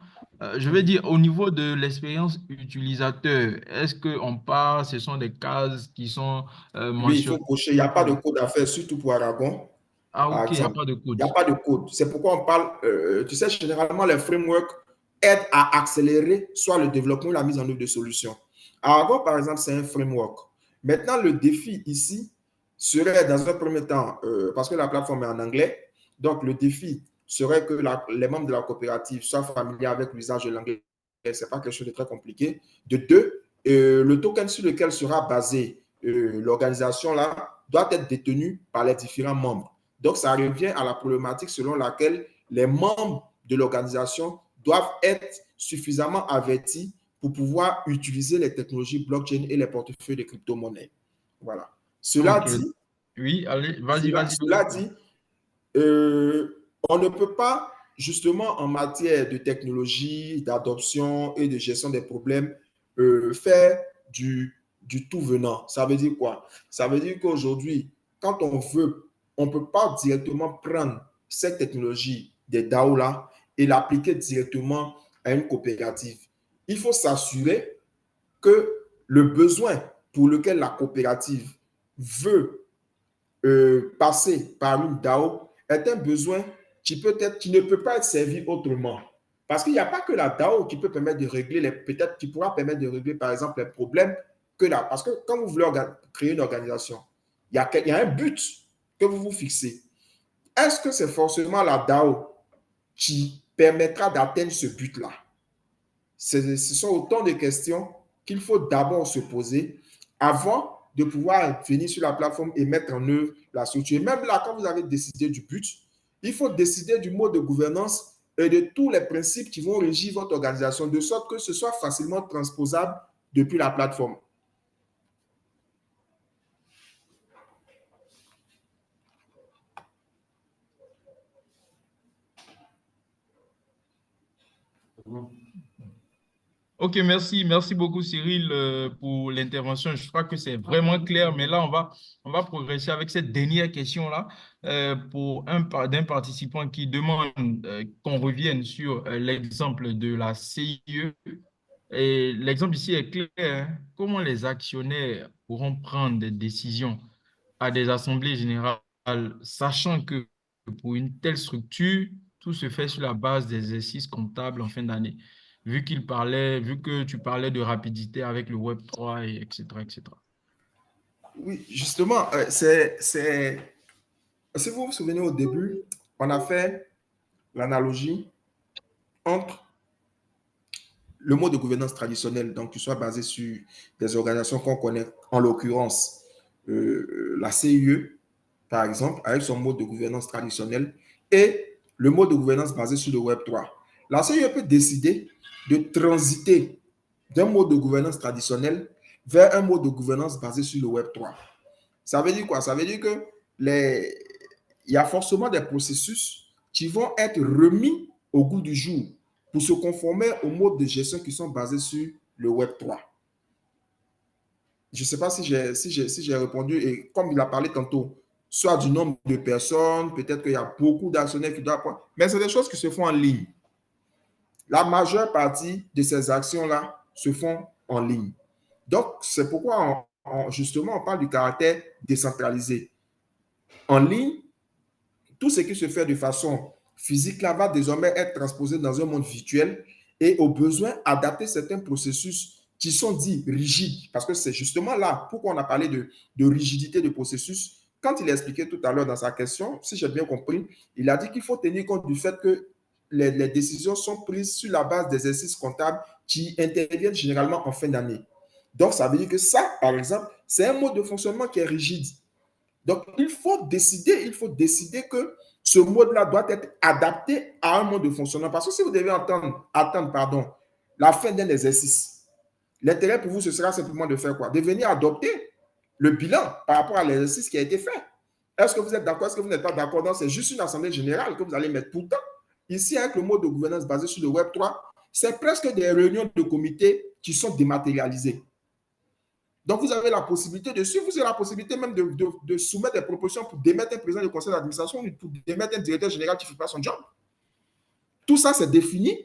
Je veux Mhm. dire, au niveau de l'expérience utilisateur, est-ce qu'on part, ce sont des cases qui sont Oui, il faut mentionnées? cocher. Il n'y a pas de code à faire, surtout pour Aragon. Ah, Par ok, il n'y a exemple. pas de Il code. n'y a pas de code. C'est pourquoi on parle, tu sais, généralement, les frameworks aident à accélérer soit le développement ou la mise en œuvre de solutions. Argo, par exemple, c'est un framework. Maintenant, le défi ici serait, dans un premier temps, parce que la plateforme est en anglais, donc le défi serait que les membres de la coopérative soient familiers avec l'usage de l'anglais. Ce n'est pas quelque chose de très compliqué. De deux, le token sur lequel sera basée l'organisation là doit être détenu par les différents membres. Donc, ça revient à la problématique selon laquelle les membres de l'organisation doivent être suffisamment avertis pour pouvoir utiliser les technologies blockchain et les portefeuilles de crypto-monnaies. Voilà. Cela Ok. dit, Oui, allez, vas-y, cela, vas-y. cela dit on ne peut pas, justement, en matière de technologie, d'adoption et de gestion des problèmes, faire du tout venant. Ça veut dire quoi? Ça veut dire qu'aujourd'hui, quand on veut, on ne peut pas directement prendre cette technologie des DAO là et l'appliquer directement à une coopérative. Il faut s'assurer que le besoin pour lequel la coopérative veut passer par une DAO est un besoin qui ne peut pas être servi autrement. Parce qu'il n'y a pas que la DAO qui peut permettre de régler, peut-être qui pourra permettre de régler, par exemple, les problèmes que là. Parce que quand vous voulez créer une organisation, il y a un but que vous vous fixez. Est-ce que c'est forcément la DAO qui permettra d'atteindre ce but-là? Ce sont autant de questions qu'il faut d'abord se poser avant de pouvoir venir sur la plateforme et mettre en œuvre la structure. Et même là, quand vous avez décidé du but, il faut décider du mode de gouvernance et de tous les principes qui vont régir votre organisation, de sorte que ce soit facilement transposable depuis la plateforme. Ok, merci. Merci beaucoup, Cyril, pour l'intervention. Je crois que c'est vraiment clair, mais là, on va progresser avec cette dernière question-là pour d'un participant qui demande qu'on revienne sur l'exemple de la CIE. Et l'exemple ici est clair, hein. Comment les actionnaires pourront prendre des décisions à des assemblées générales, sachant que pour une telle structure, tout se fait sur la base des exercices comptables en fin d'année, vu que tu parlais de rapidité avec le Web3 et etc., etc. Oui, justement, si vous vous souvenez au début, on a fait l'analogie entre le mode de gouvernance traditionnel, donc qui soit basé sur des organisations qu'on connaît, en l'occurrence la CIE, par exemple, avec son mode de gouvernance traditionnel, et le mode de gouvernance basé sur le Web3. La CIE peut décider de transiter d'un mode de gouvernance traditionnel vers un mode de gouvernance basé sur le Web3. Ça veut dire quoi? Ça veut dire que il y a forcément des processus qui vont être remis au goût du jour pour se conformer aux modes de gestion qui sont basés sur le Web3. Je ne sais pas si j'ai répondu, et comme il a parlé tantôt, soit du nombre de personnes, peut-être qu'il y a beaucoup d'actionnaires qui doivent prendre, mais c'est des choses qui se font en ligne. La majeure partie de ces actions-là se font en ligne. Donc, c'est pourquoi justement on parle du caractère décentralisé. En ligne, tout ce qui se fait de façon physique là va désormais être transposé dans un monde virtuel et au besoin adapter certains processus qui sont dits rigides. Parce que c'est justement là pourquoi on a parlé de rigidité de processus. Quand il a expliqué tout à l'heure dans sa question, si j'ai bien compris, il a dit qu'il faut tenir compte du fait que les décisions sont prises sur la base d'exercices comptables qui interviennent généralement en fin d'année. Donc, ça veut dire que ça, par exemple, c'est un mode de fonctionnement qui est rigide. Donc, il faut décider que ce mode-là doit être adapté à un mode de fonctionnement. Parce que si vous devez attendre la fin d'un exercice, l'intérêt pour vous, ce sera simplement de faire quoi? De venir adopter le bilan par rapport à l'exercice qui a été fait. Est-ce que vous êtes d'accord? Est-ce que vous n'êtes pas d'accord? Donc, c'est juste une assemblée générale que vous allez mettre tout le temps. Ici, avec le mode de gouvernance basé sur le Web3, c'est presque des réunions de comité qui sont dématérialisées. Donc, vous avez la possibilité de suivre, vous avez la possibilité même de soumettre des propositions pour démettre un président du conseil d'administration, pour démettre un directeur général qui ne fait pas son job. Tout ça, c'est défini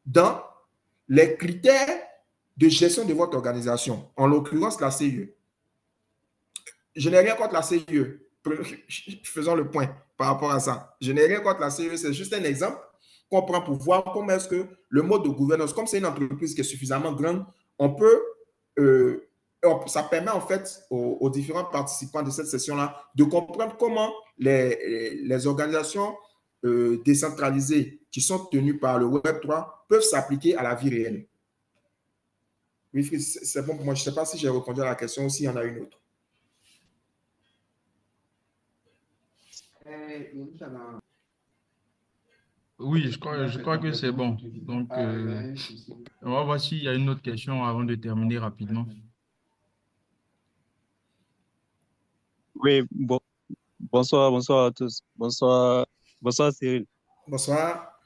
dans les critères de gestion de votre organisation, en l'occurrence la CIE. Je n'ai rien contre la CIE. Faisons le point par rapport à ça. Je n'ai rien contre la CIE, c'est juste un exemple qu'on prend pour voir comment est-ce que le mode de gouvernance, comme c'est une entreprise qui est suffisamment grande, on peut ça permet en fait aux différents participants de cette session-là de comprendre comment les organisations décentralisées qui sont tenues par le Web3 peuvent s'appliquer à la vie réelle. Oui, c'est bon pour moi. Je ne sais pas si j'ai répondu à la question ou s'il y en a une autre. Oui, je crois que c'est bon. Donc, on va voir s'il y a une autre question avant de terminer rapidement. Oui, bonsoir à tous. Bonsoir Cyril. Bonsoir.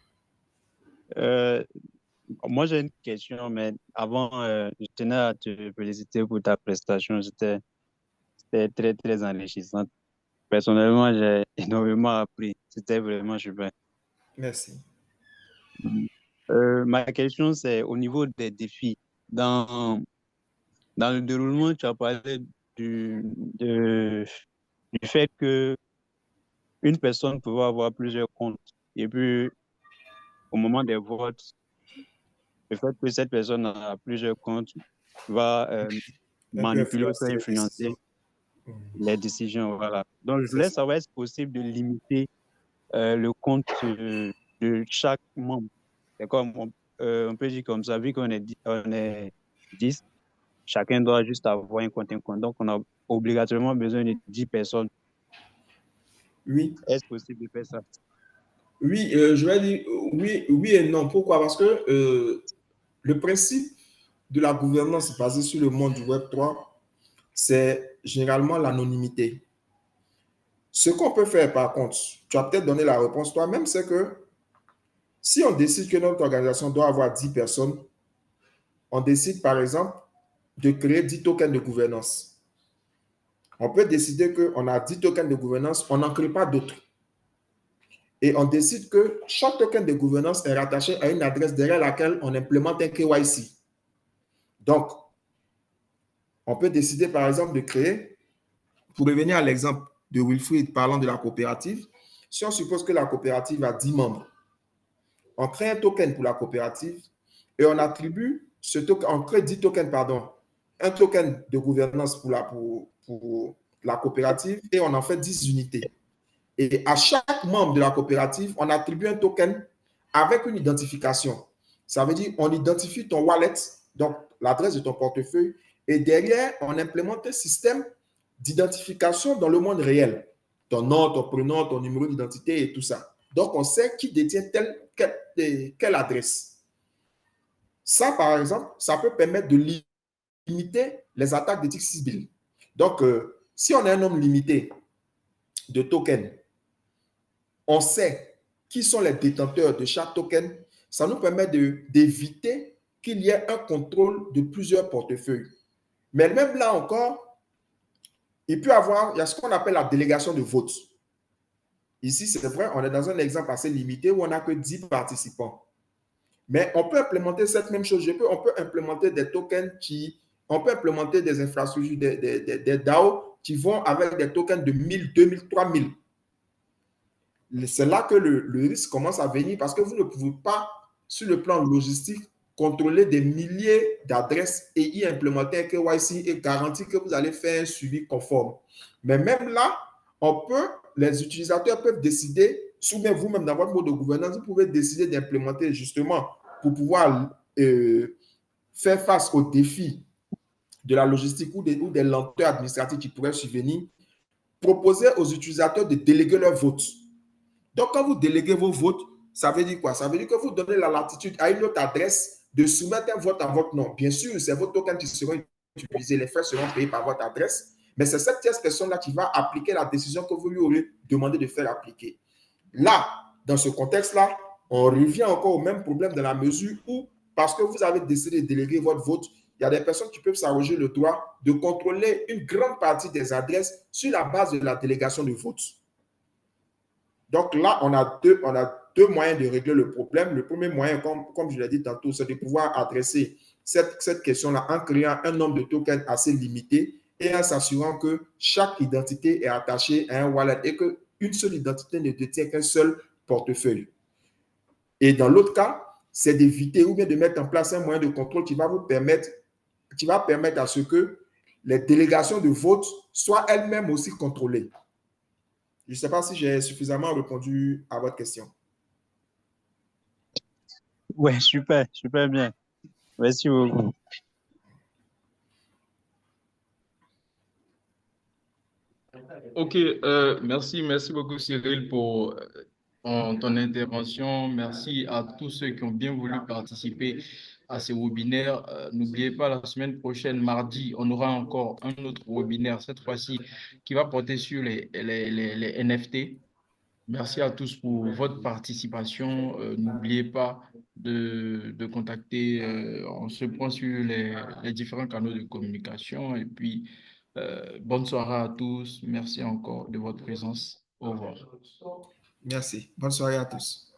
Moi, j'ai une question, mais avant, je tenais à te féliciter pour ta prestation. C'était très, très enrichissant. Personnellement, j'ai énormément appris. C'était vraiment super. Merci. Ma question, c'est au niveau des défis. Dans le déroulement, tu as parlé du fait que une personne pouvait avoir plusieurs comptes. Et puis, au moment des votes, le fait que cette personne a plusieurs comptes va Un peu manipuler ou influencer les influencer décisions. les décisions. Voilà. Donc, je C'est voulais ça. savoir, est-ce possible de limiter le compte de chaque membre? C'est comme, on peut dire comme ça, vu on est 10, chacun doit juste avoir un compte, un compte. Donc, on a obligatoirement besoin de 10 personnes. Oui. Est-ce possible de faire ça? Oui, je vais dire oui, oui et non. Pourquoi? Parce que le principe de la gouvernance basée sur le monde du Web3, c'est généralement l'anonymité. Ce qu'on peut faire, par contre, tu as peut-être donné la réponse toi-même, c'est que Si on décide que notre organisation doit avoir 10 personnes, on décide par exemple de créer 10 tokens de gouvernance. On peut décider qu'on a 10 tokens de gouvernance, on n'en crée pas d'autres. Et on décide que chaque token de gouvernance est rattaché à une adresse derrière laquelle on implémente un KYC. Donc, on peut décider par exemple de créer, pour revenir à l'exemple de Wilfried parlant de la coopérative, si on suppose que la coopérative a 10 membres, on crée un token pour la coopérative et on attribue ce token, on crée 10 tokens, pardon, un token de gouvernance pour la coopérative et on en fait 10 unités. Et à chaque membre de la coopérative, on attribue un token avec une identification. Ça veut dire on identifie ton wallet, donc l'adresse de ton portefeuille, et derrière, on implémente un système d'identification dans le monde réel. Ton nom, ton prénom, ton numéro d'identité et tout ça. Donc, on sait qui détient quelle adresse. Ça, par exemple, ça peut permettre de limiter les attaques d'éthique civile. Donc, si on a un nombre limité de tokens, on sait qui sont les détenteurs de chaque token, ça nous permet d'éviter qu'il y ait un contrôle de plusieurs portefeuilles. Mais même là encore, il y a ce qu'on appelle la délégation de vote. Ici, c'est vrai, on est dans un exemple assez limité où on n'a que 10 participants. Mais on peut implémenter cette même chose. On peut implémenter des tokens on peut implémenter des infrastructures, des DAO qui vont avec des tokens de 1000, 2000, 3000. C'est là que le risque commence à venir parce que vous ne pouvez pas, sur le plan logistique, contrôler des milliers d'adresses et y implémenter un KYC et garantir que vous allez faire un suivi conforme. Mais même là, les utilisateurs peuvent décider, souvenez vous-même dans votre mode de gouvernance, vous pouvez décider d'implémenter justement pour pouvoir faire face aux défis de la logistique ou des lenteurs administratives qui pourraient survenir, proposer aux utilisateurs de déléguer leur vote. Donc, quand vous déléguez vos votes, ça veut dire quoi? Ça veut dire que vous donnez la latitude à une autre adresse de soumettre un vote en votre nom. Bien sûr, c'est vos tokens qui seront utilisés, les frais seront payés par votre adresse, mais c'est cette tierce personne-là qui va appliquer la décision que vous lui aurez demandé de faire appliquer. Là, dans ce contexte-là, on revient encore au même problème dans la mesure où, parce que vous avez décidé de déléguer votre vote, il y a des personnes qui peuvent s'arroger le droit de contrôler une grande partie des adresses sur la base de la délégation de vote. Donc là, on a deux moyens de régler le problème. Le premier moyen, comme je l'ai dit tantôt, c'est de pouvoir adresser cette question-là en créant un nombre de tokens assez limité et en s'assurant que chaque identité est attachée à un wallet et qu'une seule identité ne détient qu'un seul portefeuille. Et dans l'autre cas, c'est d'éviter ou bien de mettre en place un moyen de contrôle qui va permettre à ce que les délégations de vote soient elles-mêmes aussi contrôlées. Je ne sais pas si j'ai suffisamment répondu à votre question. Ouais, super, super bien. Merci beaucoup. Ok, merci beaucoup Cyril pour ton intervention. Merci à tous ceux qui ont bien voulu participer à ce webinaire. N'oubliez pas, la semaine prochaine, mardi, on aura encore un autre webinaire, cette fois-ci, qui va porter sur les NFT. Merci à tous pour votre participation. N'oubliez pas de contacter, on se prend sur les différents canaux de communication. Et puis, bonne soirée à tous. Merci encore de votre présence. Au revoir. Merci. Bonne soirée à tous.